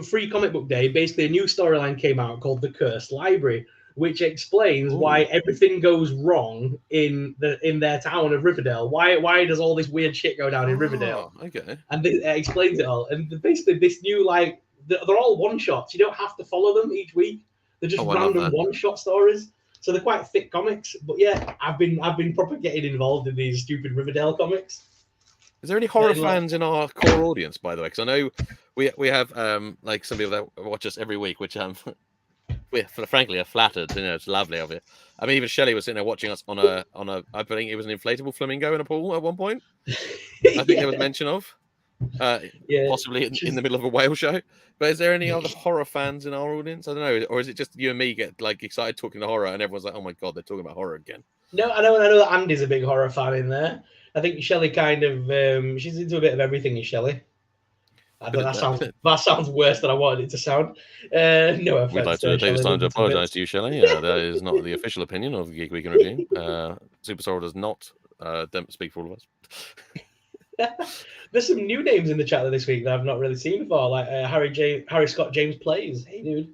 free comic book day, basically a new storyline came out called The Cursed Library, which explains why everything goes wrong in their town of Riverdale. Why does all this weird shit go down in Riverdale? Okay. And it explains it all. And basically this new, like, they're all one-shots. You don't have to follow them each week. They're just random one-shot stories. So they're quite thick comics. But yeah, I've been proper getting involved in these stupid Riverdale comics. Is there any horror fans in our core audience, by the way? Because I know we have like some people that watch us every week, which we frankly are flattered. You know, it's lovely of you. I mean, even Shelley was sitting there watching us on a I think it was an inflatable flamingo in a pool at one point. I think there was mention of possibly in the middle of a whale show. But is there any other horror fans in our audience? I don't know, or is it just you and me get like excited talking to horror, and everyone's like, "Oh my god, they're talking about horror again." No, I know that Andy's a big horror fan in there. I think Shelley kind of she's into a bit of everything, is Shelley? That sounds worse than I wanted it to sound. No offense. We'd like to take this time to apologise to you, Shelley. That is not the official opinion of Geek Week in Review. SuperSorrell does not speak for all of us. There's some new names in the chat this week that I've not really seen before, like Harry Scott James Plays. Hey, dude.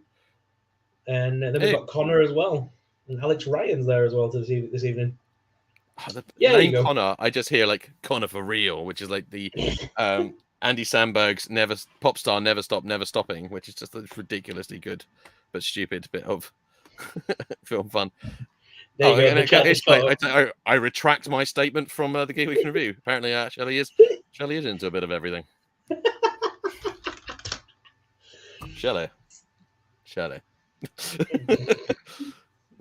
And then we've got Connor as well. And Alex Ryan's there as well this evening. Name Connor, I just hear like Connor for real, which is like the Andy Samberg's pop star never stopping, which is just a ridiculously good but stupid bit of film fun. I retract my statement from the Geek Week in Review. Apparently, Shelley is into a bit of everything. Shelley.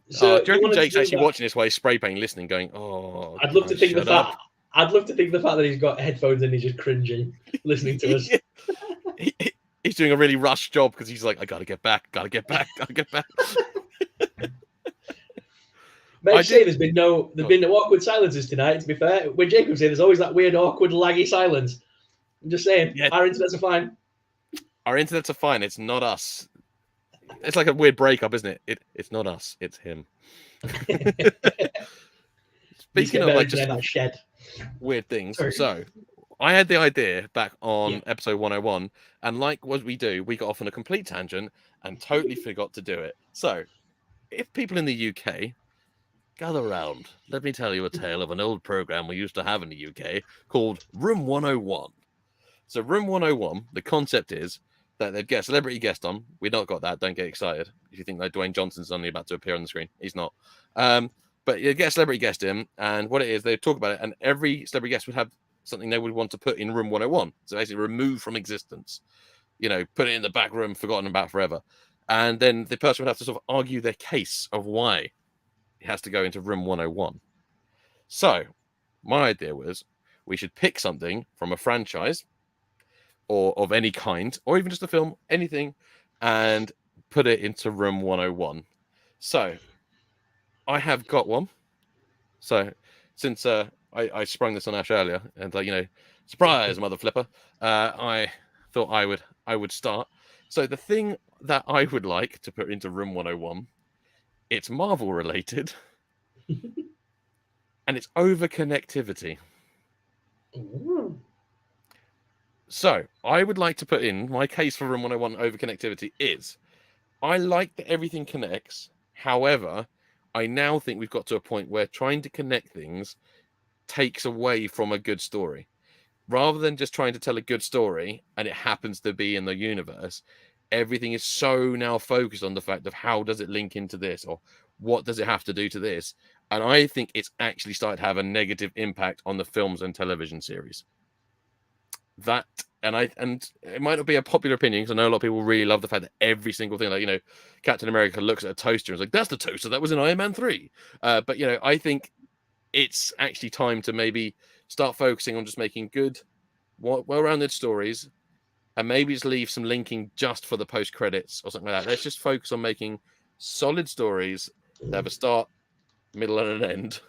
So do you reckon Jake's actually watching this while he's spray painting, listening, going, "Oh"? I'd love to think the fact that he's got headphones and he's just cringing, listening to us. He's doing a really rushed job because he's like, "I gotta get back." May I say there's been no awkward silences tonight. To be fair, when Jacob's here, there's always that weird, awkward, laggy silence. I'm just saying, our internets are fine. Our internets are fine. It's not us. It's like a weird breakup, isn't it? It's not us. It's him. Speaking of like just weird things, so I had the idea back on episode 101, and like what we do, we got off on a complete tangent and totally forgot to do it. So, if people in the UK gather round, let me tell you a tale of an old program we used to have in the UK called Room 101. So, Room 101, the concept is that they'd get a celebrity guest on. We've not got that. Don't get excited. If you think like Dwayne Johnson's only about to appear on the screen, he's not. But you get a celebrity guest in, and what it is, they talk about it, and every celebrity guest would have something they would want to put in Room 101. So basically remove from existence. You know, put it in the back room, forgotten about forever. And then the person would have to sort of argue their case of why it has to go into Room 101. So my idea was we should pick something from a franchise or of any kind, or even just a film, anything, and put it into Room 101. So I have got one. So since I sprung this on Ash earlier, and surprise, mother flipper, I thought I would start. So the thing that I would like to put into Room 101, it's Marvel related, and it's over connectivity. Ooh. So I would like to put in my case for Room 101 over connectivity is I like that everything connects. However, I now think we've got to a point where trying to connect things takes away from a good story. Rather than just trying to tell a good story and it happens to be in the universe, everything is so now focused on the fact of how does it link into this or what does it have to do to this. And I think it's actually started to have a negative impact on the films and television series. And it might not be a popular opinion because I know a lot of people really love the fact that every single thing, like, Captain America looks at a toaster and is like, that's the toaster that was in Iron Man 3. But I think it's actually time to maybe start focusing on just making good, well-rounded stories, and maybe just leave some linking just for the post-credits or something like that. Let's just focus on making solid stories that have a start, middle, and an end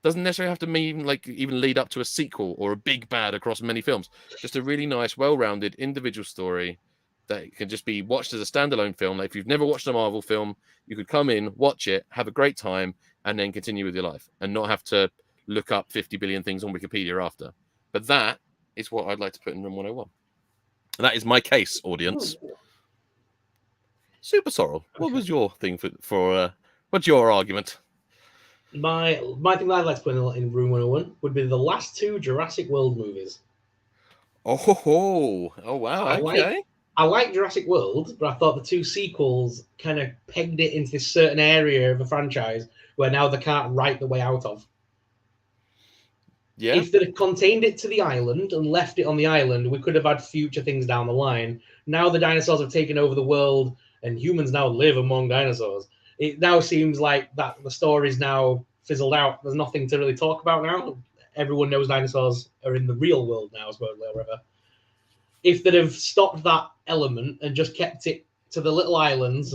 Doesn't necessarily have to mean like even lead up to a sequel or a big bad across many films. Just a really nice, well-rounded individual story that can just be watched as a standalone film. Like if you've never watched a Marvel film, you could come in, watch it, have a great time, and then continue with your life and not have to look up 50 billion things on Wikipedia after. But that is what I'd like to put in Room 101. And that is my case, audience. SuperSorrell, what was your thing for what's your argument? My thing that I'd like to put in Room 101 would be the last two Jurassic World movies. Oh wow, okay. I like Jurassic World, but I thought the two sequels kind of pegged it into this certain area of a franchise where now they can't write the way out of. Yeah. If they'd have contained it to the island and left it on the island, we could have had future things down the line. Now the dinosaurs have taken over the world and humans now live among dinosaurs. It now seems like that the story's now fizzled out. There's nothing to really talk about now. Everyone knows dinosaurs are in the real world now, supposedly, or whatever. If they'd have stopped that element and just kept it to the little islands,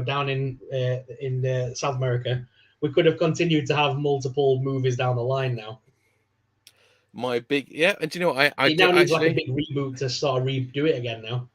down in South America, we could have continued to have multiple movies down the line now. And do you know what? It now needs like a big reboot to sort of redo it again now.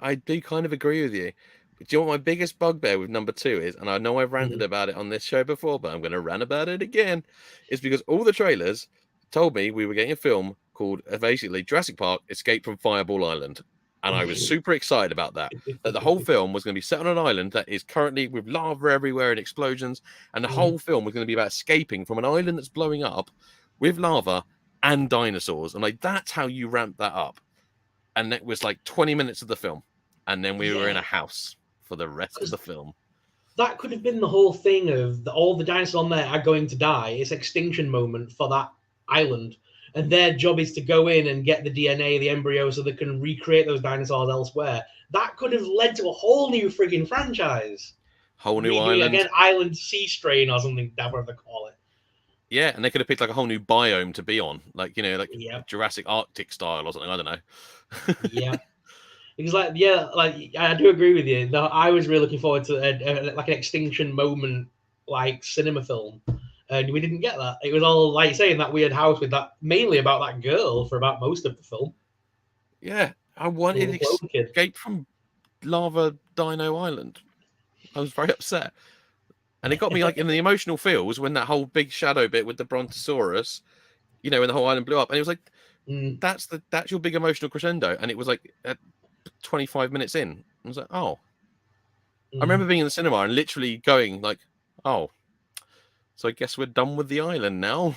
I do kind of agree with you. But do you know what my biggest bugbear with number 2 is? And I know I've ranted about it on this show before, but I'm going to rant about it again. Is because all the trailers told me we were getting a film called basically Jurassic Park Escape from Fireball Island. And I was super excited about that. That the whole film was going to be set on an island that is currently with lava everywhere and explosions. And the whole film was going to be about escaping from an island that's blowing up with lava and dinosaurs. And like, that's how you ramp that up. And it was like 20 minutes of the film. And then we were in a house for the rest of the film. That could have been the whole thing of all the dinosaurs on there are going to die. It's extinction moment for that island. And their job is to go in and get the DNA, the embryo, so they can recreate those dinosaurs elsewhere. That could have led to a whole new frigging franchise. Whole new island. Again, Island Sea Strain or something, whatever they call it. Yeah, and they could have picked like a whole new biome to be on. Like, Jurassic Arctic style or something. I don't know. Yeah. Because I do agree with you. I was really looking forward to like an extinction moment, like cinema film, and we didn't get that. It was all like saying that weird house with that mainly about that girl for about most of the film. Yeah, I wanted Escape from Lava Dino Island. I was very upset, and it got me like in the emotional feels when that whole big shadow bit with the Brontosaurus, when the whole island blew up, and it was like that's your big emotional crescendo, and it was like. 25 minutes in, I was like, I remember being in the cinema and literally going like, so I guess we're done with the island now.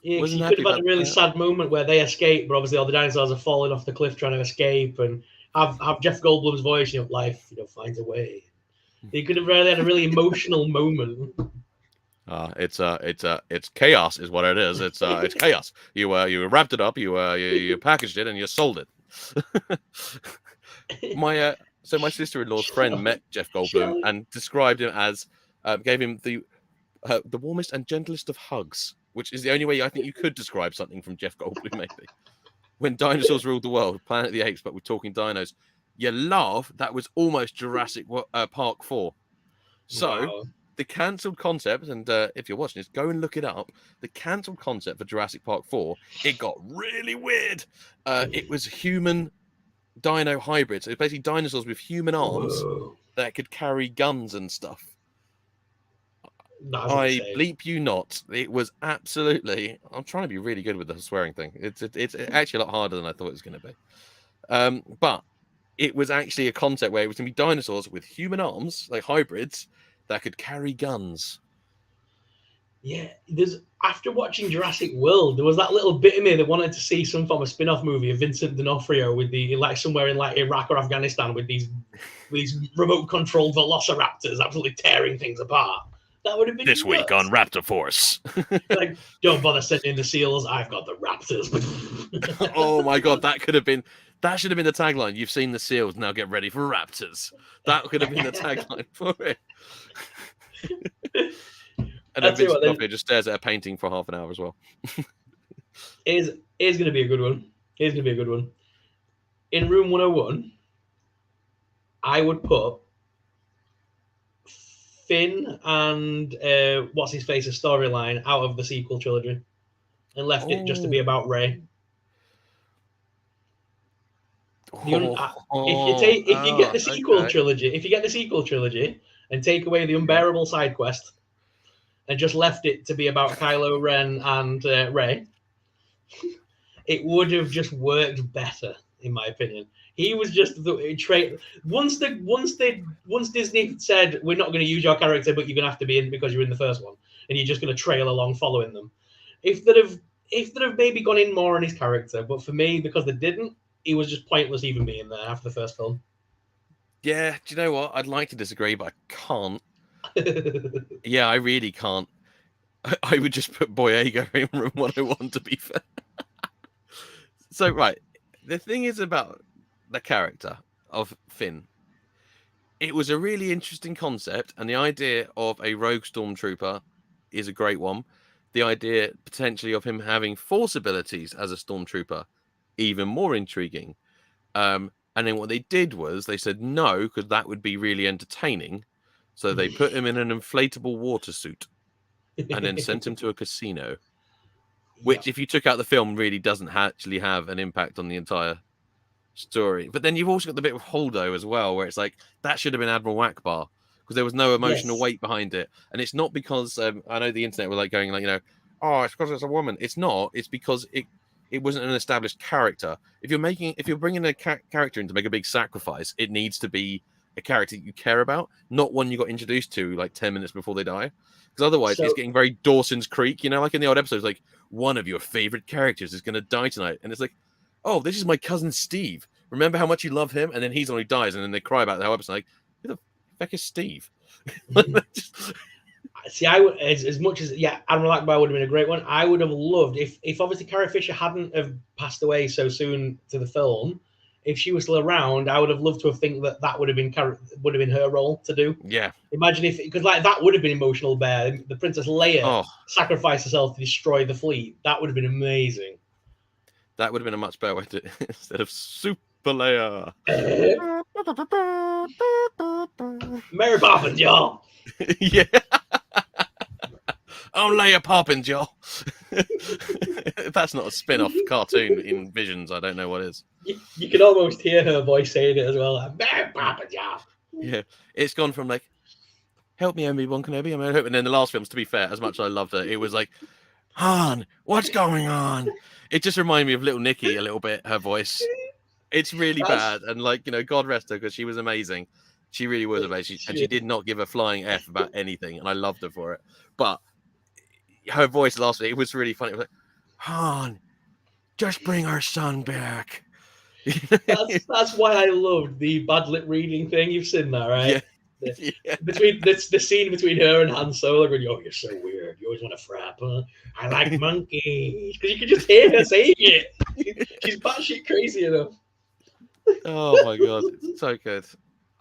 Yeah, you could have had a really sad moment where they escape, but obviously all the dinosaurs are falling off the cliff trying to escape, and have Jeff Goldblum's voice, life, finds a way. You could have really had a really emotional moment. It's chaos is what it is. It's chaos. You wrapped it up, you packaged it, and you sold it. My sister-in-law's friend met Jeff Goldblum and described him as gave him the warmest and gentlest of hugs, which is the only way I think you could describe something from Jeff Goldblum. Maybe when dinosaurs ruled the world, Planet of the Apes, but we're talking dinos. You laugh. That was almost Jurassic Park 4. So. Wow. The cancelled concept, and if you're watching this, go and look it up. The cancelled concept for Jurassic Park 4, it got really weird. It was human dino hybrids. So it was basically dinosaurs with human arms that could carry guns and stuff. I bleep you not. It was absolutely... I'm trying to be really good with the swearing thing. It's actually a lot harder than I thought it was going to be. But it was actually a concept where it was going to be dinosaurs with human arms, like hybrids, that could carry guns. Yeah, after watching Jurassic World, there was that little bit of me that wanted to see some form of spin-off movie of Vincent D'Onofrio with somewhere in Iraq or Afghanistan with these remote-controlled velociraptors absolutely tearing things apart. That would have been this nuts. Week on Raptor Force. Don't bother sending the seals. I've got the raptors. Oh my god, that should have been the tagline. You've seen the seals, now get ready for raptors. That could have been the tagline for it. And then Vincent D'Onofrio just stares at a painting for half an hour as well. It is going to be a good one. It is going to be a good one. In Room 101, I would put Finn and what's his face's storyline out of the sequel trilogy and left it just to be about Rey. If you get the sequel trilogy, if you get the sequel trilogy and take away the unbearable side quest and just left it to be about Kylo Ren and Rey, it would have just worked better, in my opinion. He was just the trait. Once Disney said we're not going to use your character, but you're going to have to be in because you're in the first one, and you're just going to trail along following them. If they'd have maybe gone in more on his character, but for me, because they didn't, he was just pointless even being there after the first film. Yeah, do you know what? I'd like to disagree, but I can't. Yeah, I really can't. I would just put Boyega in room 101 to be fair. So, right, the thing is about the character of Finn. It was a really interesting concept, and the idea of a rogue stormtrooper is a great one. The idea potentially of him having force abilities as a stormtrooper, even more intriguing. And then what they did was they said no, because that would be really entertaining. So they put him in an inflatable water suit and then sent him to a casino. Which, if you took out the film, really doesn't actually have an impact on the entire story. But then you've also got the bit with Holdo as well, where it's like that should have been Admiral Akbar because there was no emotional weight behind it. And it's not because I know the internet were like going like, oh, it's because it's a woman. It's not. It's because it wasn't an established character. If you're bringing a character in to make a big sacrifice, it needs to be a character you care about, not one you got introduced to like 10 minutes before they die. Because otherwise, it's getting very Dawson's Creek, like in the old episodes, like one of your favorite characters is going to die tonight, and it's like, oh, this is my cousin Steve. Remember how much you love him, and then he's the one who dies, and then they cry about the whole episode. Like, who the heck is Steve? See, I would as much as Admiral Akbar would have been a great one. I would have loved if obviously Carrie Fisher hadn't have passed away so soon to the film. If she was still around, I would have loved to have think that would have been her role to do. Yeah. Imagine because like that would have been emotional. Bear the Princess Leia sacrificed herself to destroy the fleet. That would have been amazing. That would have been a much better way to instead of Super Leia. Mary Poppins, y'all. Yeah. Oh, Leia Poppins, y'all. If that's not a spin-off cartoon in Visions, I don't know what is. You can almost hear her voice saying it as well. Like, Mary Poppins, y'all. Yeah, it's gone from like, help me, Obi-Wan Kenobi, and then the last films, to be fair, as much as I loved her, it was like, Han, what's going on? It just reminded me of Little Nicky a little bit, her voice. It's really bad, and like, God rest her, because she was amazing. She really was amazing, and she did not give a flying F about anything, and I loved her for it. But her voice last week, it was really funny. It was like, Han, just bring our son back. That's why I loved the bad lip reading thing. You've seen that, right? Yeah. Between the scene between her and Han Solo, going, "Oh, you're so weird. You always want to frap, huh? I like monkeys," because you can just hear her saying it. She's batshit crazy enough. Oh my god, it's so good.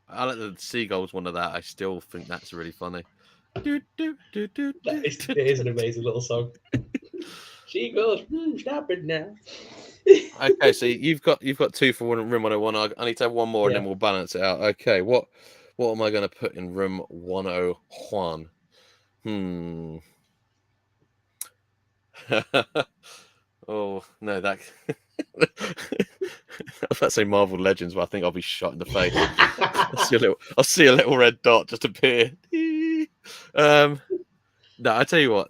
I like the Seagulls one of that. I still think that's really funny. It is an amazing little song. She goes, stop it now. Okay, so you've got 2 for room 101. I need to have one more, and then we'll balance it out. Okay, what am I going to put in room 101? Oh no, that. I was about to say Marvel Legends, but I think I'll be shot in the face. I'll see a little red dot just appear. No, I tell you what,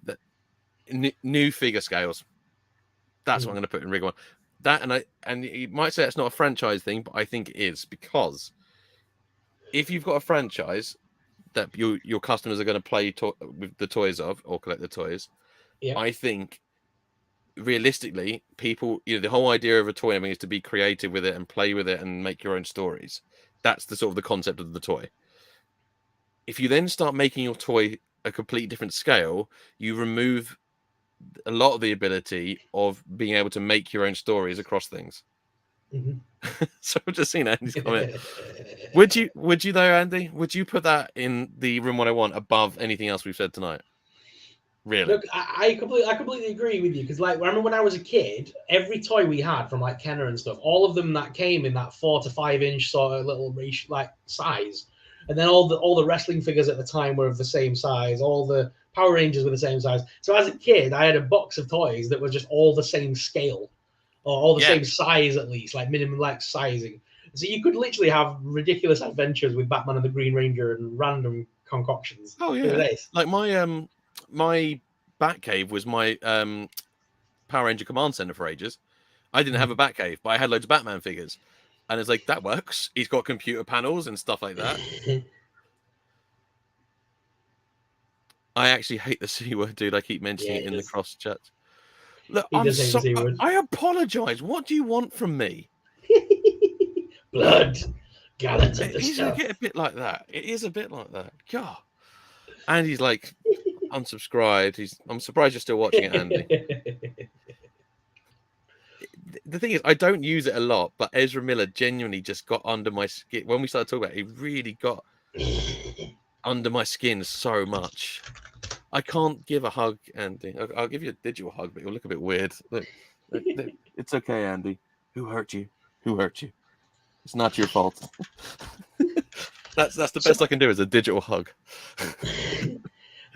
new figure scales. That's what I'm going to put in rig 1. That and you might say that's not a franchise thing, but I think it is, because if you've got a franchise that your customers are going to play with the toys of or collect the toys, I think realistically, people, the whole idea of a toy is to be creative with it and play with it and make your own stories. That's the sort of the concept of the toy. If you then start making your toy a completely different scale, you remove a lot of the ability of being able to make your own stories across things. So I've just seen Andy's comment. Would you though, Andy? Would you put that in the room 101 above anything else we've said tonight? Really? Look, I completely agree with you, because like, I remember when I was a kid, every toy we had from like Kenner and stuff, all of them that came in that 4 to 5 inch sort of little like size, and then all the wrestling figures at the time were of the same size. All the Power Rangers were the same size. So as a kid, I had a box of toys that were just all the same scale, or all the same size at least, like minimum like sizing. So you could literally have ridiculous adventures with Batman and the Green Ranger and random concoctions. Oh It was yeah, ace. like my Batcave was my Power Ranger Command Center for ages. I didn't have a Batcave, but I had loads of Batman figures, and it's like that works. He's got computer panels and stuff like that. I actually hate the C word, dude. I keep mentioning it in the cross chat. Look, He does hate the C word. I apologize. What do you want from me? Blood, gallons of It the is stuff. a bit like that. It is a bit like that. God. And he's like unsubscribed. I'm surprised you're still watching it, Andy. The thing is, I don't use it a lot, but Ezra Miller genuinely just got under my skin. When we started talking about it, he really got under my skin so much. I can't give a hug, Andy. I'll give you a digital hug, but it'll look a bit weird. Look, it's okay, Andy. Who hurt you? Who hurt you? It's not your fault. That's the best I can do is a digital hug.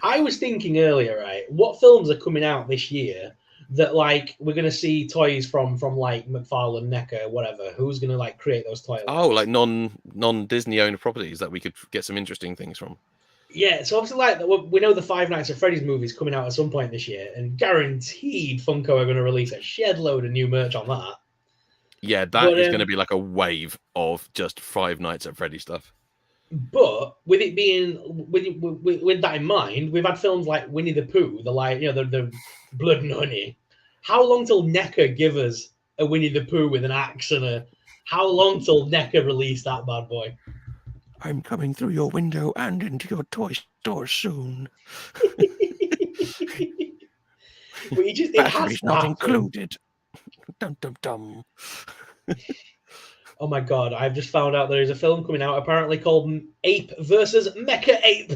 I was thinking earlier, right? What films are coming out this year that like we're gonna see toys from like McFarlane, NECA, whatever? Who's gonna like create those toy lines? Oh, like non Disney owned properties that we could get some interesting things from. Yeah, so obviously, like we know the Five Nights at Freddy's movies coming out at some point this year, and guaranteed Funko are going to release a shed load of new merch on that. Yeah, that is going to be like a wave of just Five Nights at Freddy stuff. But with it being with that in mind, we've had films like Winnie the Pooh, the Blood and Honey. How long till NECA give us a Winnie the Pooh with an axe and a? How long till NECA release that bad boy? I'm coming through your window and into your toy store soon. But you just Batteries not included. Dum dum dum. Oh my god! I've just found out there is a film coming out apparently called Ape versus Mecha Ape.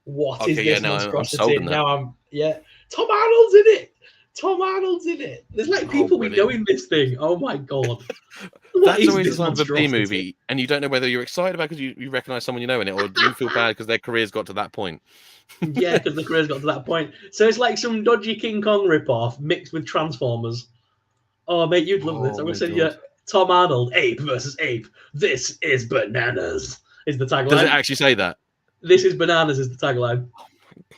What is this monstrosity? Now Tom Arnold's in it. Tom Arnold's in it. There's like people we know in this thing. Oh my god. That's always the sign of a B movie, and you don't know whether you're excited about because you recognize someone you know in it, or do you feel bad because their career's got to that point? Yeah, because the career's got to that point. So it's like some dodgy King Kong ripoff mixed with Transformers. Oh mate, you'd love this. I'm gonna send you Tom Arnold, Ape versus Ape. This is bananas. Is the tagline? Does it actually say that? This is bananas is the tagline. Oh my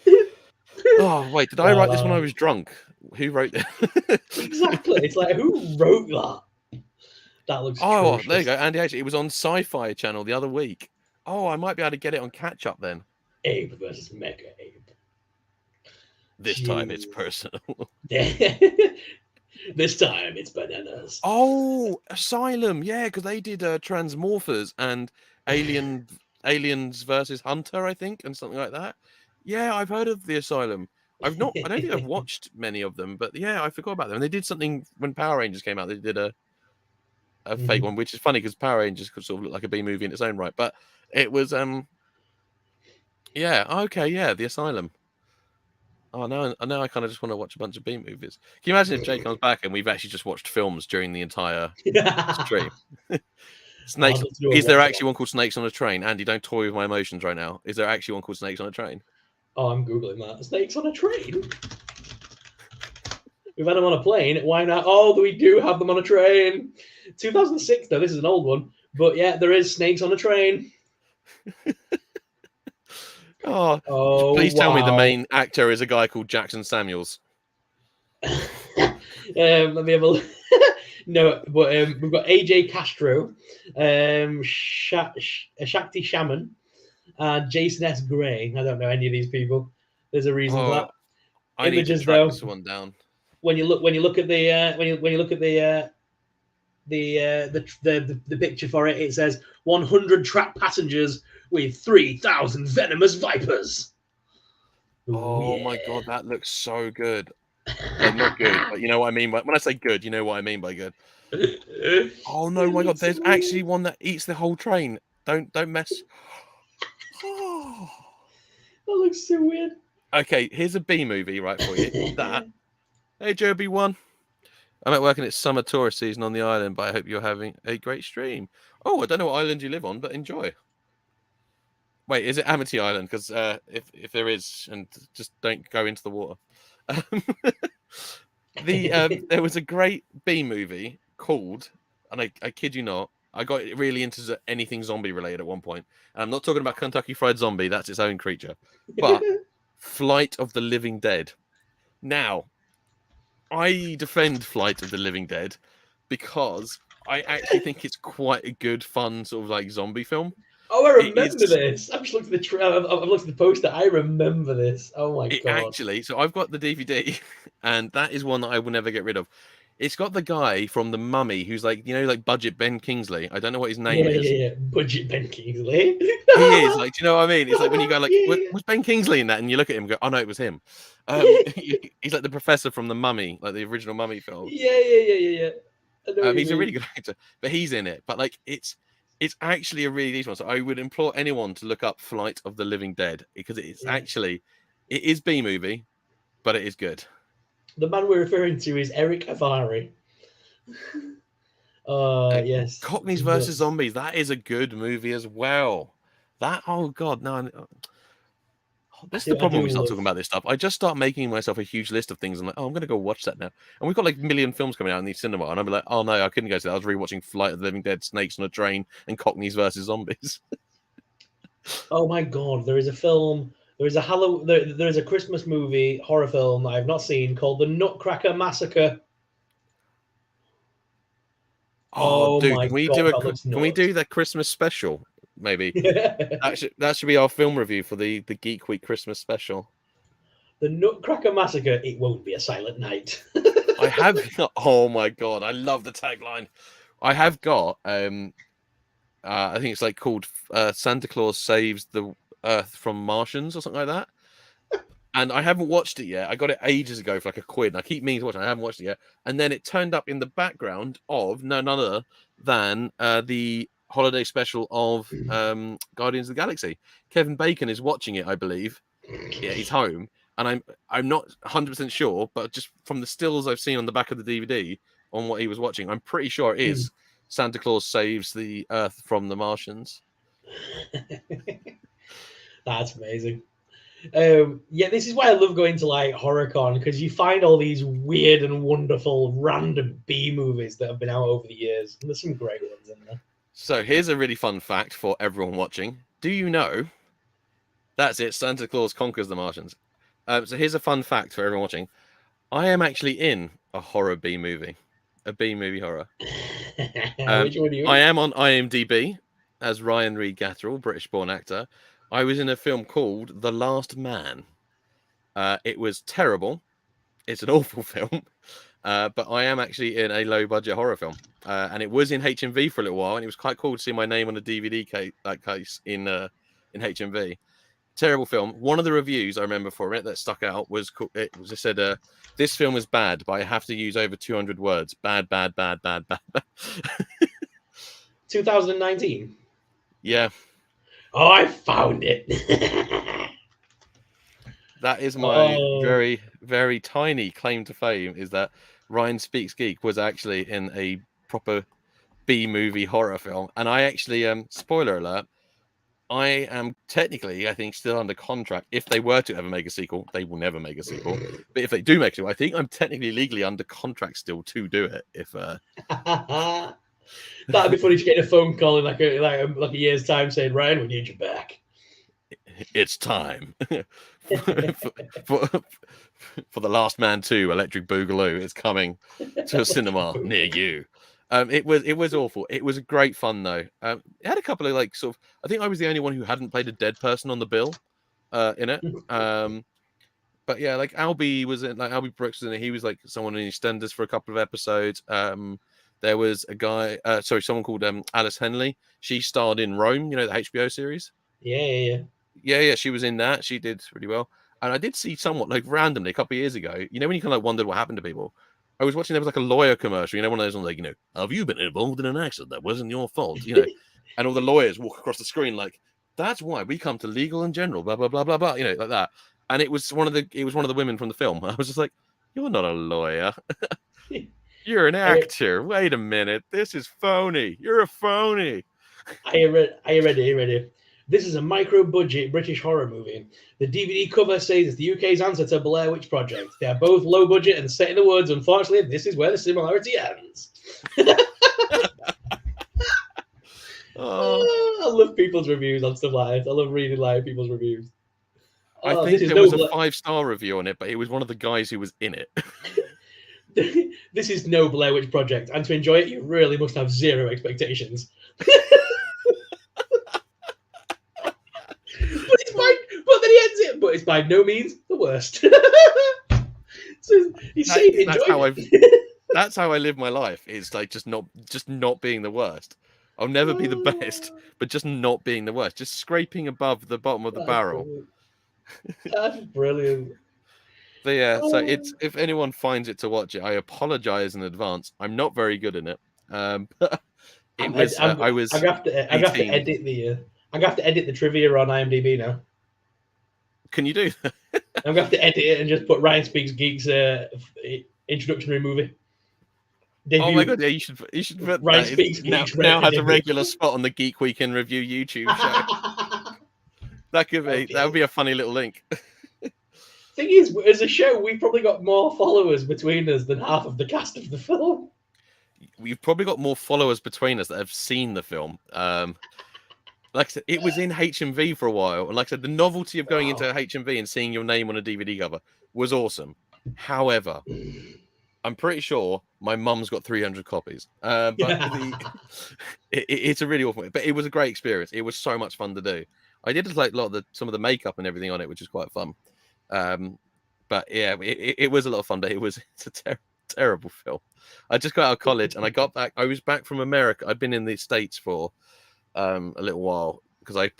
god. Oh wait, did I write this when I was drunk? Who wrote it? Exactly. It's like who wrote that? That looks. Oh, atrocious. there you go, Andy. Actually, it was on Sci-Fi Channel the other week. Oh, I might be able to get it on catch up then. Ape versus Mecha Ape. This time it's personal. This time it's bananas. Oh, Asylum, yeah, because they did Transmorphers and Aliens versus Hunter, I think, and something like that. Yeah, I've heard of the Asylum. I don't think I've watched many of them, but yeah, I forgot about them. And they did something when Power Rangers came out. They did a fake one, which is funny because Power Rangers could sort of look like a B movie in its own right. But it was the Asylum. Oh, now I kind of just want to watch a bunch of B movies. Can you imagine if Jay comes back and we've actually just watched films during the entire stream? Snakes. Is there actually one called Snakes on a Train? Andy, don't toy with my emotions right now. Is there actually one called Snakes on a Train? Oh, I'm Googling that. Snakes on a Train? We've had them on a plane. Why not? Oh, we do have them on a train. 2006, though. This is an old one. But yeah, there is Snakes on a Train. Oh, please tell me the main actor is a guy called Jackson Samuels. Let me have a look. No, but we've got AJ Castro, Shakti Shaman, and Jason S. Gray. I don't know any of these people. There's a reason for that. I need to track this one down. When you look at the picture for it, it says 100 trapped passengers with 3,000 venomous vipers. Oh my god, that looks so good. Not good, but you know what I mean. When I say good, you know what I mean by good. Oh no, my god, there's actually one that eats the whole train. Don't mess. Oh, that looks so weird. Okay, here's a B movie right for you. That. Hey, Joby one. I'm at work and it's summer tourist season on the island, but I hope you're having a great stream. Oh, I don't know what island you live on, but enjoy. Wait, is it Amity Island? Because if there is, and just don't go into the water. There was a great B movie called, and I kid you not, I got really into anything zombie related at one point. And I'm not talking about Kentucky Fried Zombie, that's its own creature, but Flight of the Living Dead. Now, I defend Flight of the Living Dead because I actually think it's quite a good, fun sort of like zombie film. Oh, I remember this. I've just looked at I've looked at the poster. I remember this. Oh my god! Actually, so I've got the DVD, and that is one that I will never get rid of. It's got the guy from The Mummy, who's like, like Budget Ben Kingsley. I don't know what his name is. Yeah, Budget Ben Kingsley. He is like, do you know what I mean? It's like when you go like, Yeah. was Ben Kingsley in that? And you look at him and go, oh no, it was him. He's like the professor from The Mummy, like the original Mummy film. Yeah. I know what He's you a mean. really good actor, but he's in it. But like, it's actually a really decent one. So I would implore anyone to look up Flight of the Living Dead because it is B movie, but it is good. The man we're referring to is Eric Avari. Yes. Cockneys versus Zombies. That is a good movie as well. Oh god, no. This is the problem when we start talking about this stuff. I just start making myself a huge list of things. I'm like, oh, I'm going to go watch that now. And we've got like a million films coming out in the cinema. And I'll be like, oh no, I couldn't go to that. I was rewatching Flight of the Living Dead, Snakes on a Train, and Cockneys versus Zombies. Oh my god, there is a film. There is a Christmas movie horror film that I've not seen called The Nutcracker Massacre. Oh dude, my can we God, do the Christmas special? Maybe that should be our film review for the Geek Week Christmas special. The Nutcracker Massacre. It won't be a silent night. I have. Oh my god, I love the tagline. I have got. I think it's like called Santa Claus Saves the Earth from Martians or something like that. And I haven't watched it yet. I got it ages ago for like £1, and I keep meaning to watch it. I haven't watched it yet. And then it turned up in the background of none other than the holiday special of Guardians of the Galaxy. Kevin Bacon is watching it, I believe. Yeah, he's home, and I'm not 100% sure, but just from the stills I've seen on the back of the DVD on what he was watching, I'm pretty sure it is Santa Claus Saves the Earth from the Martians. That's amazing. Yeah, this is why I love going to like HorrorCon, because you find all these weird and wonderful random B movies that have been out over the years, and there's some great ones in there. So here's a really fun fact for everyone watching. Do you know? That's it. Santa Claus Conquers the Martians. So here's a fun fact for everyone watching. I am actually in a horror B movie, a B movie horror. Which one are you in? I am on IMDb as Ryan Reed Gatherall, British-born actor. I was in a film called The Last Man. It was terrible. It's an awful film. But I am actually in a low-budget horror film. And it was in HMV for a little while, and it was quite cool to see my name on a DVD case in HMV. Terrible film. One of the reviews I remember for it that stuck out was just said, this film is bad, but I have to use over 200 words. Bad, bad, bad, bad, bad. 2019? Yeah. Oh, I found it. That is my very, very tiny claim to fame, is that Ryan Speaks Geek was actually in a proper B movie horror film. And I actually, spoiler alert, I am technically, I think, still under contract. If they were to ever make a sequel, they will never make a sequel. But if they do make it, I think I'm technically legally under contract still to do it. If that'd be funny to get a phone call in like a year's time saying, "Ryan, we need you back. It's time for The Last Man 2, Electric Boogaloo is coming to a cinema near you." It was awful. It was great fun though. It had a couple of like sort of. I think I was the only one who hadn't played a dead person on the bill in it. But yeah, like Albie was in, like Albie Brooks was in it. He was like someone in EastEnders for a couple of episodes. There was a guy, someone called Alice Henley. She starred in Rome, the HBO series. Yeah. She was in that. She did really well. And I did see somewhat like randomly a couple of years ago. When you kind of like wondered what happened to people. I was watching, there was like a lawyer commercial, one of those ones like, have you been involved in an accident that wasn't your fault? And all the lawyers walk across the screen like, that's why we come to Legal and General, blah, blah, blah, blah, blah, like that. And it was one of the women from the film. I was just like, you're not a lawyer. You're an actor. Wait a minute. This is phony. You're a phony. Are you ready? This is a micro-budget British horror movie. The DVD cover says it's the UK's answer to Blair Witch Project. They are both low budget and set in the woods. Unfortunately, this is where the similarity ends. I love people's reviews on stuff like this. I love reading like people's reviews. I think there was a 5-star review on it, but it was one of the guys who was in it. This is no Blair Witch Project, and to enjoy it, you really must have zero expectations. But then he ends it. But it's by no means the worst. So he's saying enjoy it. That's how I live my life. It's like just not being the worst. I'll never be the best, but just not being the worst. Just scraping above the bottom of the barrel. Brilliant. That's brilliant. But yeah, so it's if anyone finds it to watch it, I apologize in advance. I'm not very good in it. But it was. I was. I have to edit the. I'm gonna have to edit the trivia on IMDb now. Can you do that? I'm gonna have to edit it and just put Ryan Speaks Geek's introductory movie. Debut. Oh my god! Yeah, you should put Ryan Speaks Geeks now has a regular spot on the Geek Week in Review YouTube show. That would be a funny little link. Thing is, as a show, we've probably got more followers between us than half of the cast of the film. We've probably got more followers between us that have seen the film. Like I said, it was in HMV for a while, and like I said, the novelty of going into HMV and seeing your name on a DVD cover was awesome. However, I'm pretty sure my mum's got 300 copies. But it's a really awful, but it was a great experience. It was so much fun to do. I did like some of the makeup and everything on it, which is quite fun. But yeah, it was a lot of fun. But it's a terrible film. I just got out of college and I got back. I was back from America. I'd been in the States for a little while because I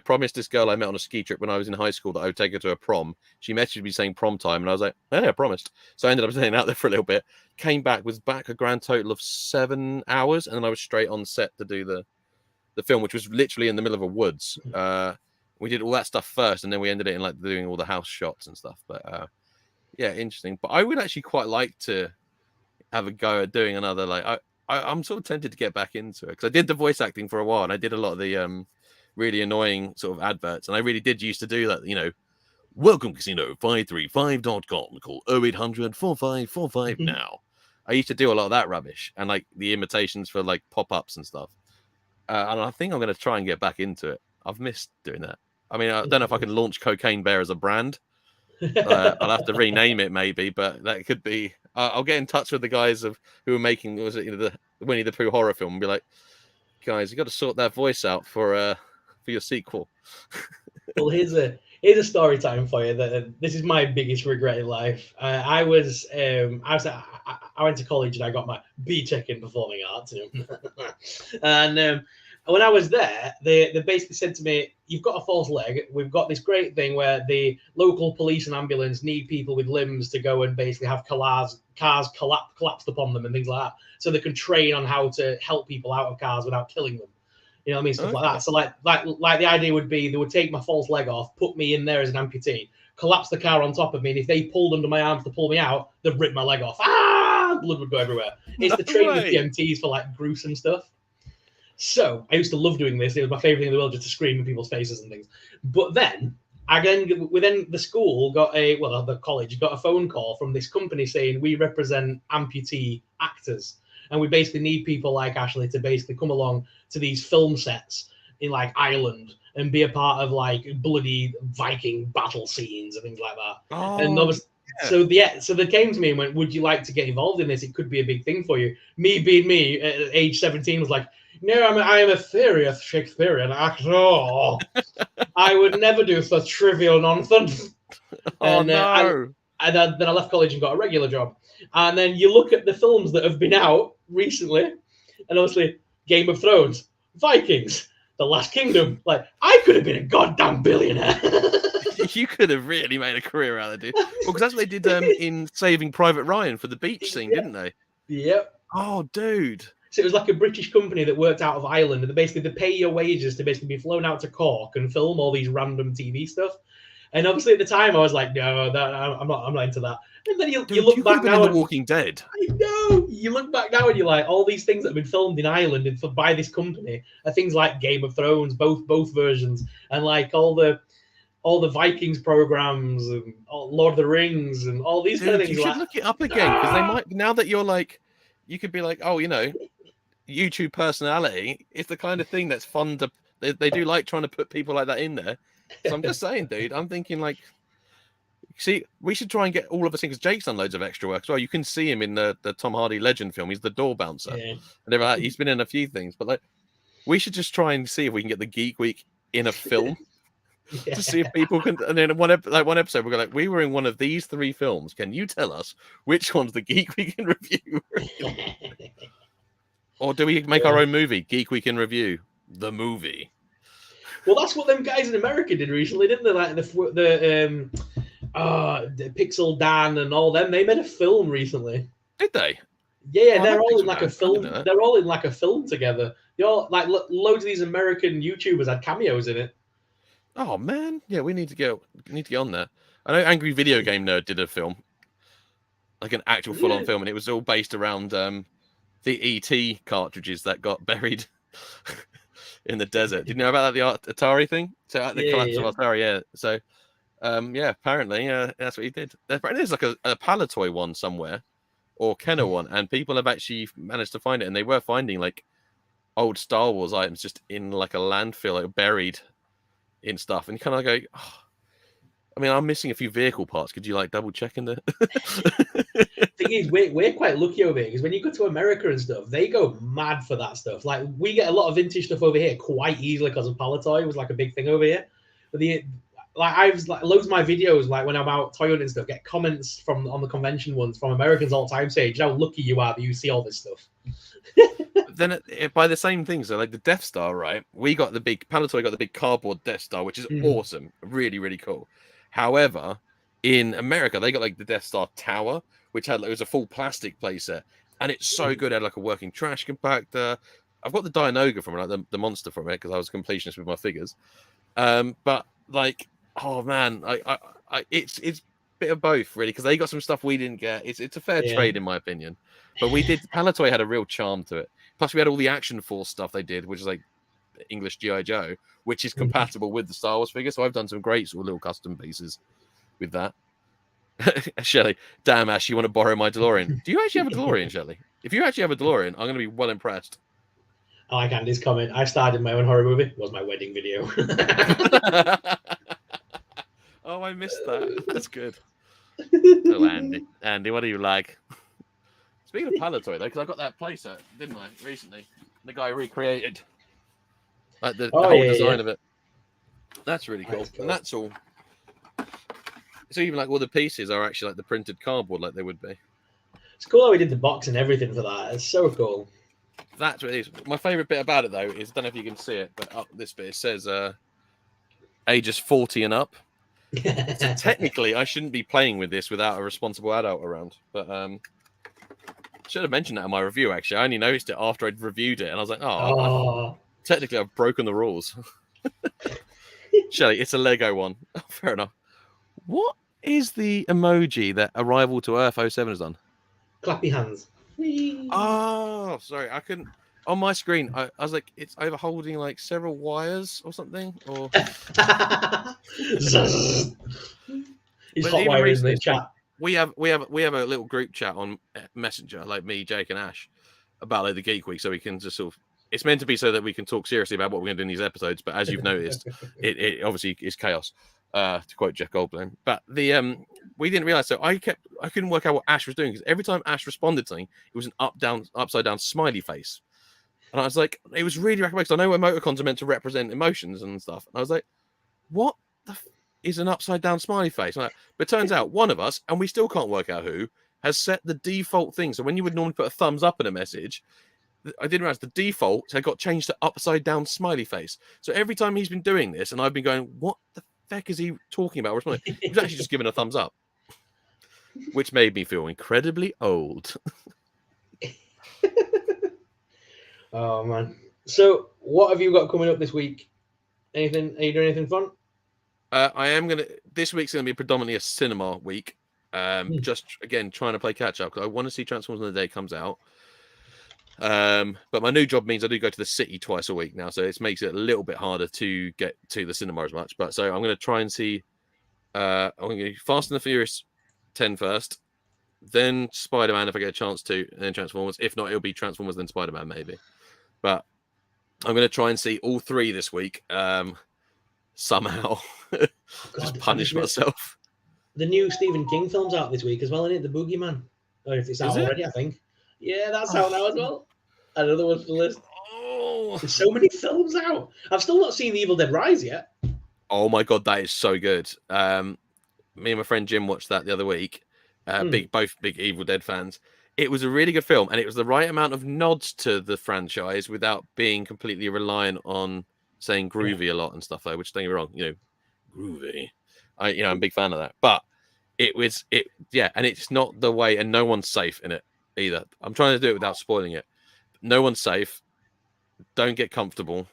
promised this girl I met on a ski trip when I was in high school that I would take her to a prom. She messaged me saying prom time, and I was like, "Yeah, I promised." So I ended up staying out there for a little bit. Came back, was back a grand total of 7 hours, and then I was straight on set to do the film, which was literally in the middle of a woods. We did all that stuff first, and then we ended it in like doing all the house shots and stuff. But yeah, interesting. But I would actually quite like to have a go at doing another. Like I'm sort of tempted to get back into it because I did the voice acting for a while, and I did a lot of the really annoying sort of adverts, and I really did used to do that. You know, welcome casino535.com. Call 0800 4545 now. I used to do a lot of that rubbish and like the imitations for like pop-ups and stuff. And I think I'm going to try and get back into it. I've missed doing that. I mean, I don't know if I can launch Cocaine Bear as a brand. I'll have to rename it maybe, but that could be. I'll get in touch with the guys who are making the Winnie the Pooh horror film and be like, guys, you got to sort that voice out for your sequel. Well, here's a story time for you. This is my biggest regret in life. I went to college and I got my BTEC in Performing Arts, and when I was there, they basically said to me, "You've got a false leg. We've got this great thing where the local police and ambulance need people with limbs to go and basically have cars collapsed upon them and things like that, so they can train on how to help people out of cars without killing them." You know what I mean? Stuff like that. So like the idea would be they would take my false leg off, put me in there as an amputee, collapse the car on top of me, and if they pulled under my arms to pull me out, they'd rip my leg off. Blood would go everywhere. It's the training with PMTs for like gruesome stuff. So I used to love doing this. It was my favorite thing in the world, just to scream in people's faces and things. But then within the school the college got a phone call from this company saying we represent amputee actors, and we basically need people like Ashley to basically come along to these film sets in like Ireland and be a part of like bloody Viking battle scenes and things like that. So they came to me and went, "Would you like to get involved in this? It could be a big thing for you." Me being me at age 17 was like, "No, I am a serious Shakespearean actor. I would never do such trivial nonsense." And then I left college and got a regular job. And then you look at the films that have been out recently, and obviously Game of Thrones, Vikings, The Last Kingdom. Like, I could have been a goddamn billionaire. You could have really made a career out of it, dude. Well, because that's what they did in Saving Private Ryan for the beach scene, didn't they? Yep. Oh, dude. So it was like a British company that worked out of Ireland, and they pay your wages to basically be flown out to Cork and film all these random TV stuff. And obviously at the time I was like, no, I'm not into that. And then you Dude, look you could back have been now in The Walking Dead. I know. You look back now and you're like, all these things that have been filmed in Ireland and by this company are things like Game of Thrones, both versions, and like all the Vikings programs and Lord of the Rings and all these kind of Dude, things. you should Like, look it up again because they might, now that you're like, you could be like, oh, YouTube personality is the kind of thing that's fun to. They do like trying to put people like that in there. So I'm just saying, dude. I'm thinking like, see, we should try and get all of us in because Jake's done loads of extra work as well. You can see him in the Tom Hardy Legend film. He's the door bouncer, and he's been in a few things. But like, we should just try and see if we can get the Geek Week in a film. To see if people can, and then one episode we're going like, we were in one of these 3 films. Can you tell us which one's the Geek Week in Review? Or do we make our own movie, Geek Week in Review, the movie? Well, that's what them guys in America did recently, didn't they? Like the Pixel Dan and all them. They made a film recently. Did they? Yeah, Oh, they're all in Pixel like Dan. a film. They're all in like a film together. You're like loads of these American YouTubers had cameos in it. Oh man, yeah, we need to get on that. I know Angry Video Game Nerd did a film, like an actual full-on film, and it was all based around the ET cartridges that got buried in the desert. Did you know about that, the Atari thing? So the collapse of Atari, yeah. So apparently that's what he did. Apparently there's like a Palatoy one somewhere, or Kenner one, and people have actually managed to find it, and they were finding like old Star Wars items just in like a landfill, like buried in stuff, and you kind of go, oh, I mean, I'm missing a few vehicle parts. Could you like double check in there? Thing is, we're quite lucky over here because when you go to America and stuff, they go mad for that stuff. Like we get a lot of vintage stuff over here quite easily because of Palatoy was like a big thing over here. But I was like loads of my videos, like when I'm out toy hunting and stuff, get comments on the convention ones from Americans all the time saying how lucky you are that you see all this stuff. Then by the same thing, so like the Death Star, right? Palatoy got the big cardboard Death Star, which is awesome, really, really cool. However, in America, they got like the Death Star Tower, which it was a full plastic playset, and it's so good. It had like a working trash compactor. I've got the Dianoga from it, like the monster from it, because I was a completionist with my figures. But like, oh man, it's a bit of both really, because they got some stuff we didn't get. It's a fair trade in my opinion. But Palatoy had a real charm to it. Plus, we had all the Action Force stuff they did, which is like English G.I. Joe, which is compatible with the Star Wars figure. So I've done some great sort of little custom pieces with that. Shelley, damn Ash, you want to borrow my DeLorean? Do you actually have a DeLorean, Shelley? If you actually have a DeLorean, I'm going to be well impressed. I like Andy's comment. I started my own horror movie. It was my wedding video. Oh, I missed that. That's good. Oh, Andy, what do you like? Speaking of Palatoy, though, because I got that playset, didn't I, recently? The guy recreated like the whole design of it. That's really cool. And that's all. So even like all the pieces are actually like the printed cardboard, like they would be. It's cool how we did the box and everything for that. It's so cool. That's what it is. My favorite bit about it, though, is I don't know if you can see it, but up this bit it says ages 40 and up. So technically, I shouldn't be playing with this without a responsible adult around. But should have mentioned that in my review. Actually, I only noticed it after I'd reviewed it, and I was like, technically, I've broken the rules. Shelley, it's a Lego one. Oh, fair enough. What is the emoji that Arrival to Earth 07 has done? Clappy hands. Oh, sorry, I couldn't. On my screen, I was like, it's either holding like several wires or something, or. He's hot wired in the chat. We have a little group chat on Messenger, like me, Jake, and Ash, about like the Geek Week, so we can just sort of. It's meant to be so that we can talk seriously about what we're going to do in these episodes, but as you've noticed, it obviously is chaos. To quote Jeff Goldblum, but we didn't realize. So I couldn't work out what Ash was doing because every time Ash responded to something, it was an upside down smiley face, and I was like, it was really because I know emoticons are meant to represent emotions and stuff. And I was like, what is an upside down smiley face? But it turns out one of us, and we still can't work out who, has set the default thing. So when you would normally put a thumbs up in a message, I didn't realize the default had got changed to upside down smiley face. So every time he's been doing this, and I've been going, what the heck is he talking about? Responding, he was actually just giving a thumbs up, which made me feel incredibly old. Oh man! So what have you got coming up this week? Anything? Are you doing anything fun? I am gonna. This week's gonna be predominantly a cinema week. Just again trying to play catch up because I want to see Transformers on the day it comes out. But my new job means I do go to the city twice a week now, so it makes it a little bit harder to get to the cinema as much. But so I'm going to try and see. I'm going to Fast and the Furious 10 first, then Spider-Man if I get a chance to, and then Transformers. If not, it'll be Transformers then Spider-Man maybe. But I'm going to try and see all three this week. Somehow, just punish myself. The new Stephen King film's out this week as well, isn't it? The Boogeyman, or if it's out already, I think. Yeah, that's out now as well. Another one for the list. Oh, there's so many films out. I've still not seen The Evil Dead Rise yet. Oh my god, that is so good. Me and my friend Jim watched that the other week. Both big Evil Dead fans. It was a really good film, and it was the right amount of nods to the franchise without being completely reliant on saying groovy a lot and stuff though, which don't get me wrong, groovy. I'm a big fan of that. But and it's not the way, and no one's safe in it either. I'm trying to do it without spoiling it. No one's safe. Don't get comfortable.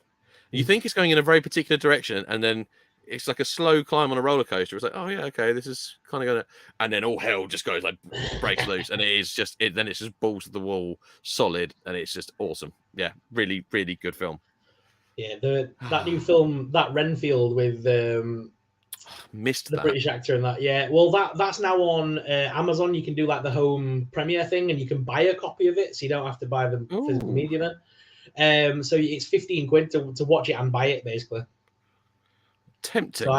You think it's going in a very particular direction, and then it's like a slow climb on a roller coaster. It's like, oh yeah, okay, this is kind of gonna, and then all hell just goes like breaks loose, and then it's just balls to the wall, solid, and it's just awesome. Yeah, really, really good film. Yeah, that new film, that Renfield with missed the that. British actor in that. Yeah, well, that's now on Amazon. You can do like the home premiere thing, and you can buy a copy of it, so you don't have to buy the physical media then. So it's 15 quid to watch it and buy it, basically. Tempting. So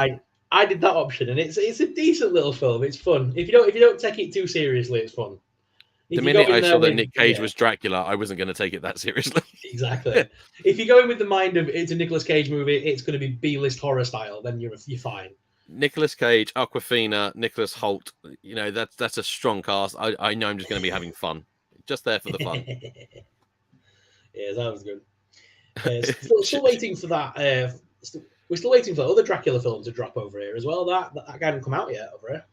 I did that option, and it's a decent little film. It's fun. If you don't take it too seriously, it's fun. The minute I saw that Nick Cage was Dracula, I wasn't going to take it that seriously. Exactly. If you go in with the mind of it's a Nicolas Cage movie, it's going to be B-list horror style, then you're fine. Nicolas Cage, Awkwafina, Nicholas Hoult. That's a strong cast. I know I'm just going to be having fun, just there for the fun. Yeah, that was good. Still waiting for that. We're still waiting for other Dracula films to drop over here as well. That guy hasn't come out yet over here.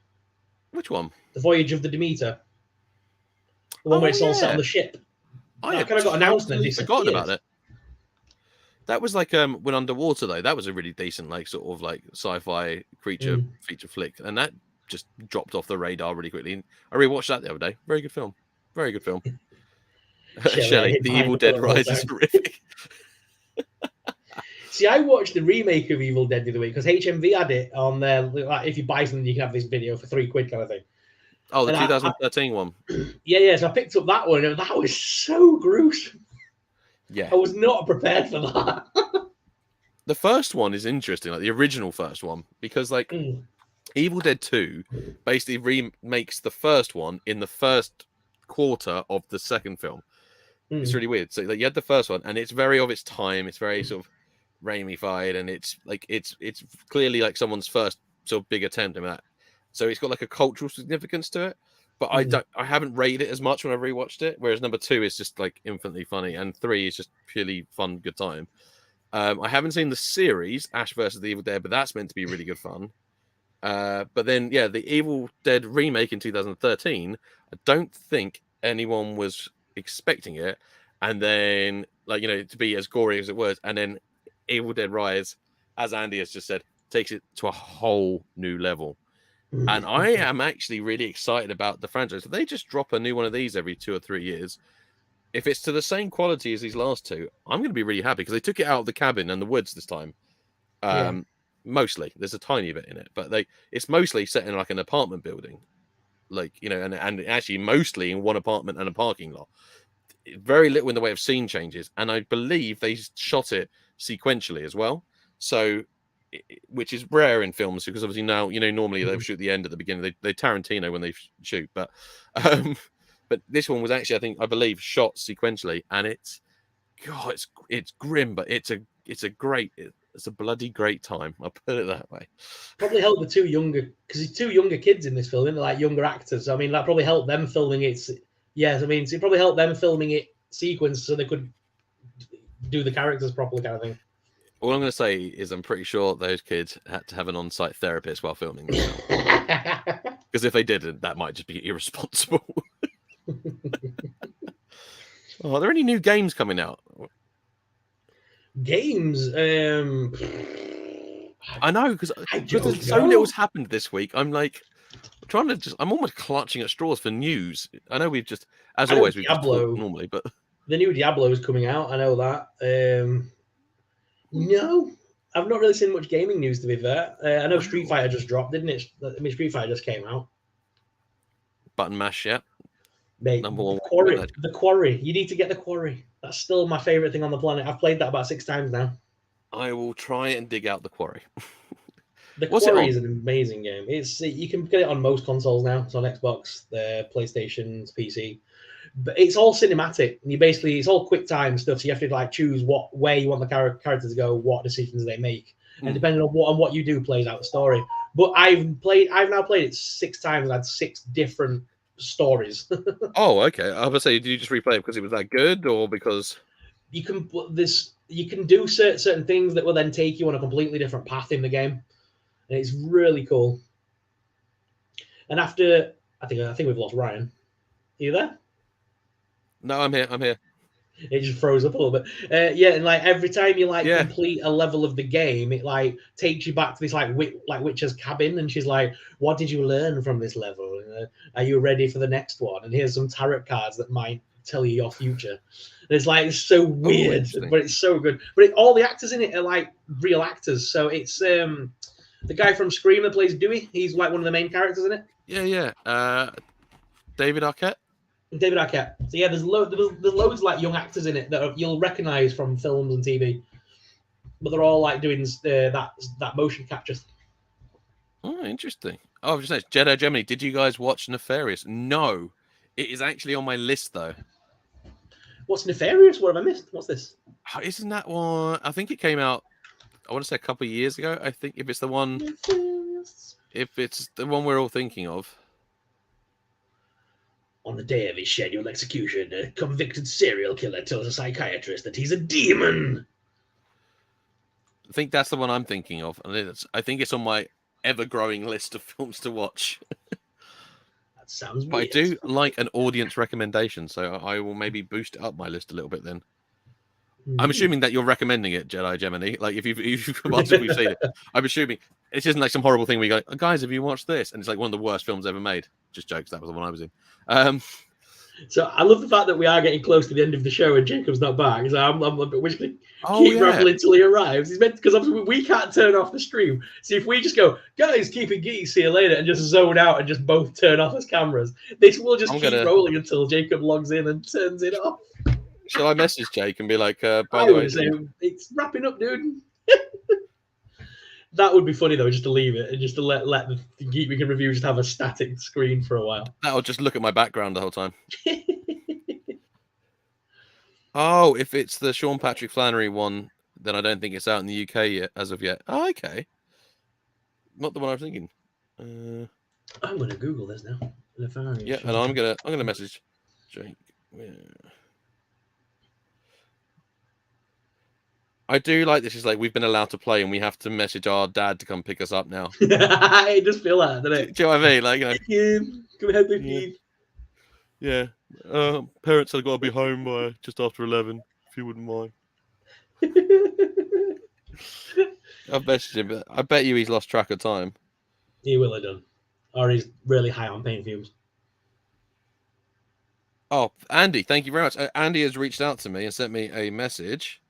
Which one? The Voyage of the Demeter. The one where it's all set on the ship. I kind of got announced and forgotten about it. That was like when Underwater though. That was a really decent sort of sci-fi creature feature flick, and that just dropped off the radar really quickly. I rewatched that the other day. Very good film. Very good film. Shelley, The Evil Dead Rise is horrific. See, I watched the remake of Evil Dead the other week because HMV had it on there. Like, if you buy something, you can have this video for £3 kind of thing. Oh, the 2013 one. Yeah. So I picked up that one, and that was so gruesome. Yeah, I was not prepared for that. The first one is interesting, the original first one, because Evil Dead 2 basically remakes the first one in the first quarter of the second film. It's really weird. So you had the first one, and it's very of its time. It's very sort of Raimi-fied, and it's clearly someone's first sort of big attempt at that. So it's got a cultural significance to it. But I haven't rated it as much when I rewatched it. Whereas number 2 is just infinitely funny, and 3 is just purely fun, good time. I haven't seen the series Ash versus the Evil Dead, but that's meant to be really good fun. But then the Evil Dead remake in 2013, I don't think anyone was expecting it, and then to be as gory as it was, and then Evil Dead Rise, as Andy has just said, takes it to a whole new level. And I am actually really excited about the franchise. If they just drop a new one of these every 2 or 3 years, if it's to the same quality as these last two, I'm going to be really happy because they took it out of the cabin and the woods this time. Mostly, there's a tiny bit in it, but it's mostly set in an apartment building, and actually mostly in one apartment and a parking lot. Very little in the way of scene changes, and I believe they shot it sequentially as well. So, which is rare in films because obviously now normally they shoot the end at the beginning. They Tarantino when they shoot, but this one was actually I believe shot sequentially, and it's grim, but it's a bloody great time. I'll put it that way. Probably helped the two younger kids in this film, isn't it? Younger actors. I mean, that probably helped them filming it. Yes, I mean, it probably helped them filming it sequence so they could do the characters properly, kind of thing. All I'm going to say is I'm pretty sure those kids had to have an on-site therapist while filming this film. Because if they didn't, that might just be irresponsible. Are there any new games coming out? Games? I know because so little's happened this week. I'm like trying to I'm almost clutching at straws for news. I know we've just, as always, we've just talked normally, but the new Diablo is coming out. I know that. No, I've not really seen much gaming news, to be fair. I know Street Fighter just dropped, didn't it? I mean, Street Fighter just came out. Button mash, yeah. Mate, the Quarry. You need to get the Quarry. That's still my favorite thing on the planet. I've played that about 6 times now. I will try and dig out the Quarry. The Quarry is an amazing game. You can get it on most consoles now. It's on Xbox, the PlayStation's PC. But it's all cinematic. And it's all quick time stuff. So you have to like choose where you want the characters to go, what decisions they make, and depending on what you do, plays out the story. But I've now played it 6 times. And had 6 different stories. Oh, okay. I was gonna say, did you just replay it because it was that good, or because you can do certain things that will then take you on a completely different path in the game, and it's really cool. And after I think we've lost Ryan. Are you there? No, I'm here. It just froze up a little bit. Yeah, and like every time you complete a level of the game, it like takes you back to this like witch's cabin, and she's like, "What did you learn from this level? Are you ready for the next one?" And here's some tarot cards that might tell you your future. And it's like so weird, but it's so good. But all the actors in it are like real actors. So it's the guy from Scream that plays Dewey. He's like one of the main characters in it. Yeah. David Arquette. So yeah, there's loads of like young actors in it that you'll recognize from films and TV, but they're all like doing that motion capture. Oh, interesting. Oh, I've just noticed Jedi Gemini. Did you guys watch Nefarious? No, it is actually on my list though. What's Nefarious? What have I missed? What's this? Isn't that one? I think it came out, I want to say a couple of years ago. I think if it's the one we're all thinking of. On the day of his scheduled execution, a convicted serial killer tells a psychiatrist that he's a demon. I think that's the one I'm thinking of. And I think it's on my ever-growing list of films to watch. That sounds weird. But I do like an audience recommendation, so I will maybe boost it up my list a little bit then. I'm assuming that you're recommending it, Jedi Gemini. Like, if you've we've seen it, I'm assuming it isn't like some horrible thing where you go, guys, have you watched this? And it's like one of the worst films ever made. Just jokes. That was the one I was in. So I love the fact that we are getting close to the end of the show and Jacob's not back. So we're just going to keep rambling until he arrives. He's meant because obviously we can't turn off the stream. So if we just go, guys, keep it geeky, see you later, and just zone out and just both turn off his cameras, this will just keep rolling until Jacob logs in and turns it off. Shall I message Jake and be like, by the way, it's wrapping up, dude. That would be funny though, just to leave it and just to let the Geek Week in Review just have a static screen for a while. That'll just look at my background the whole time. Oh, if it's the Sean Patrick Flannery one, then I don't think it's out in the UK yet, as of yet. Oh, okay. Not the one I was thinking. I'm gonna Google this now. Yeah, and I'm gonna message Jake. Yeah. I do like this. It's like we've been allowed to play and we have to message our dad to come pick us up now. I just feel that, doesn't it? Do you know what I mean? Like, come ahead with me. Yeah. Parents have got to be home by just after 11, if you wouldn't mind. I've messaged him, but I bet you he's lost track of time. He will have done. Or he's really high on pain fumes. Oh, Andy, thank you very much. Andy has reached out to me and sent me a message,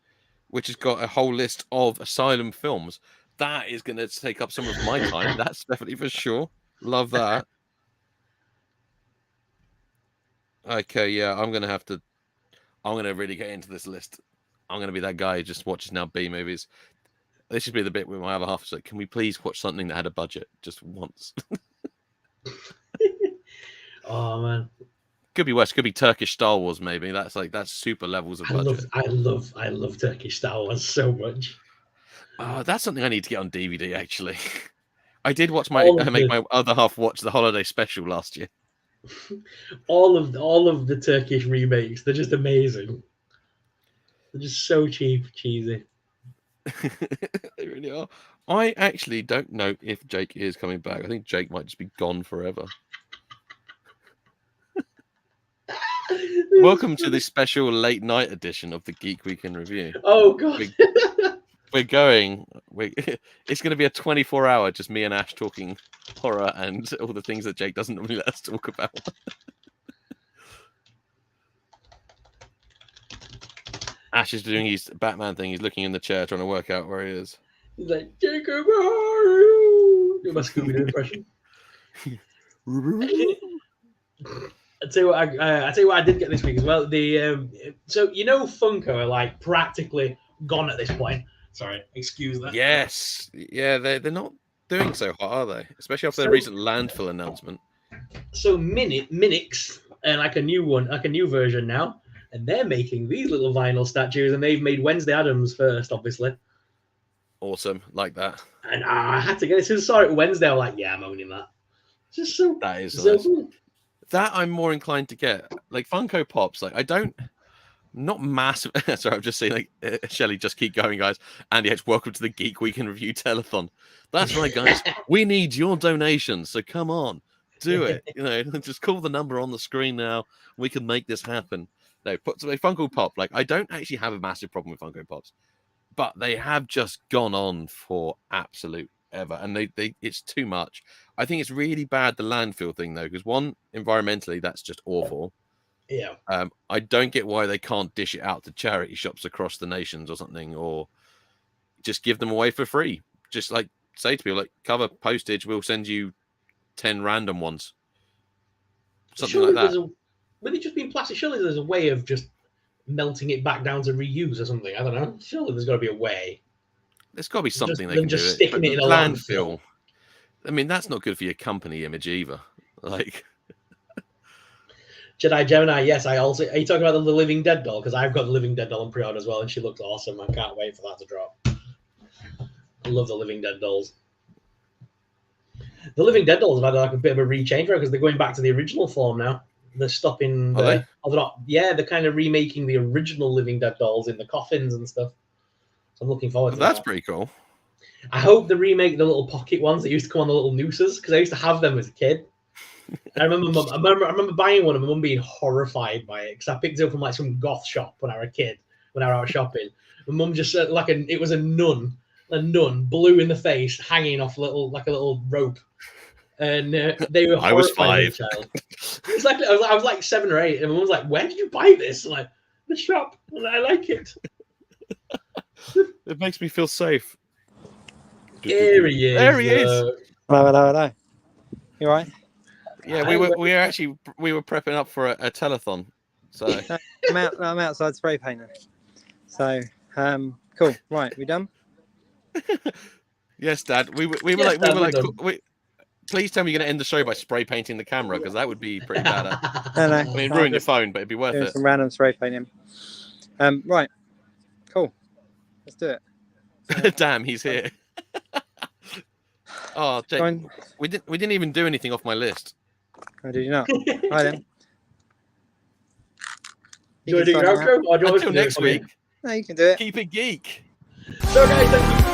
which has got a whole list of Asylum films. That is going to take up some of my time. That's definitely for sure. Love that. Okay, yeah, I'm going to really get into this list. I'm going to be that guy who just watches now B movies. This should be the bit where my other half is like, can we please watch something that had a budget just once? Oh, man. Could be worse. Could be Turkish Star Wars, maybe. That's super levels of budget. I love Turkish Star Wars so much. That's something I need to get on DVD. Actually, I did watch my other half watch the holiday special last year. All of the Turkish remakes, they're just amazing. They're just so cheesy. They really are. I actually don't know if Jake is coming back. I think Jake might just be gone forever. Welcome to this special late night edition of the Geek Week in Review. Oh god! We're going. It's going to be a 24-hour just me and Ash talking horror and all the things that Jake doesn't normally let us talk about. Ash is doing his Batman thing. He's looking in the chair trying to work out where he is. He's like, Jacob, where are you? Do my Scooby-Doo impression. I tell you what I did get this week as well. So Funko are like practically gone at this point. Sorry, excuse that. Yes, yeah, they're not doing so hot, are they? Especially after the recent landfill announcement. So Minix, like a new one, like a new version now, and they're making these little vinyl statues, and they've made Wednesday Addams first, obviously. Awesome, like that. And I had to get it. As soon as I saw it Wednesday, I'm like, yeah, I'm owning that. Just so that is so nice. cool. That I'm more inclined to get. Like Funko Pops, like I don't. Not massive. Sorry, I'm just saying, like, Shelley, just keep going, guys. Andy H, welcome to the Geek Week in Review Telethon. That's right, guys. We need your donations, so come on, do it. Just call the number on the screen now. We can make this happen. No, Funko Pop. Like, I don't actually have a massive problem with Funko Pops, but they have just gone on for absolute ever, and it's too much. I think it's really bad, the landfill thing, though, because one, environmentally, that's just awful. Yeah. I don't get why they can't dish it out to charity shops across the nations or something, or just give them away for free. Just like say to people, like, cover postage, we'll send you 10 random ones. Something like that. Would it just be in plastic? Surely there's a way of just melting it back down to reuse or something. I don't know. Surely there's got to be a way. There's got to be something they than can just do. Sticking it in a landfill. I mean, that's not good for your company image either. Like. Jedi Gemini, yes, I also. Are you talking about the Living Dead doll? Because I've got the Living Dead doll on pre-order as well, and she looks awesome. I can't wait for that to drop. I love the Living Dead dolls. The Living Dead dolls have had like a bit of a rechange because they're going back to the original form now. They're stopping. They're not. Yeah, they're kind of remaking the original Living Dead dolls in the coffins and stuff. So I'm looking forward to that. That's pretty cool. I hope they remake the little pocket ones that used to come on the little nooses because I used to have them as a kid. I remember buying one and my mum being horrified by it because I picked it up from like some goth shop when I was a kid, when I was out shopping. My mum just said it was a nun, blue in the face, hanging off a little rope, and they were. I was 5. It's like I was like 7 or 8, and my mum was like, "Where did you buy this?" I'm like, the shop. I like it. It makes me feel safe. There he is. There he is. Hello. You all right? Yeah, we were prepping up for a telethon. So I'm outside spray painting. So cool. Right, we done? Yes, Dad. We were like, please tell me you're going to end the show by spray painting the camera, because that would be pretty bad. No. I mean, ruin your phone, but it'd be worth it. Some random spray painting. Right. Cool. Let's do it. Damn, he's here. Oh, Jake, we didn't even do anything off my list. Oh, did you not? Right then. Do you want to do your outro? Until next week. No, you can do it. Keep it geek. So guys, thank you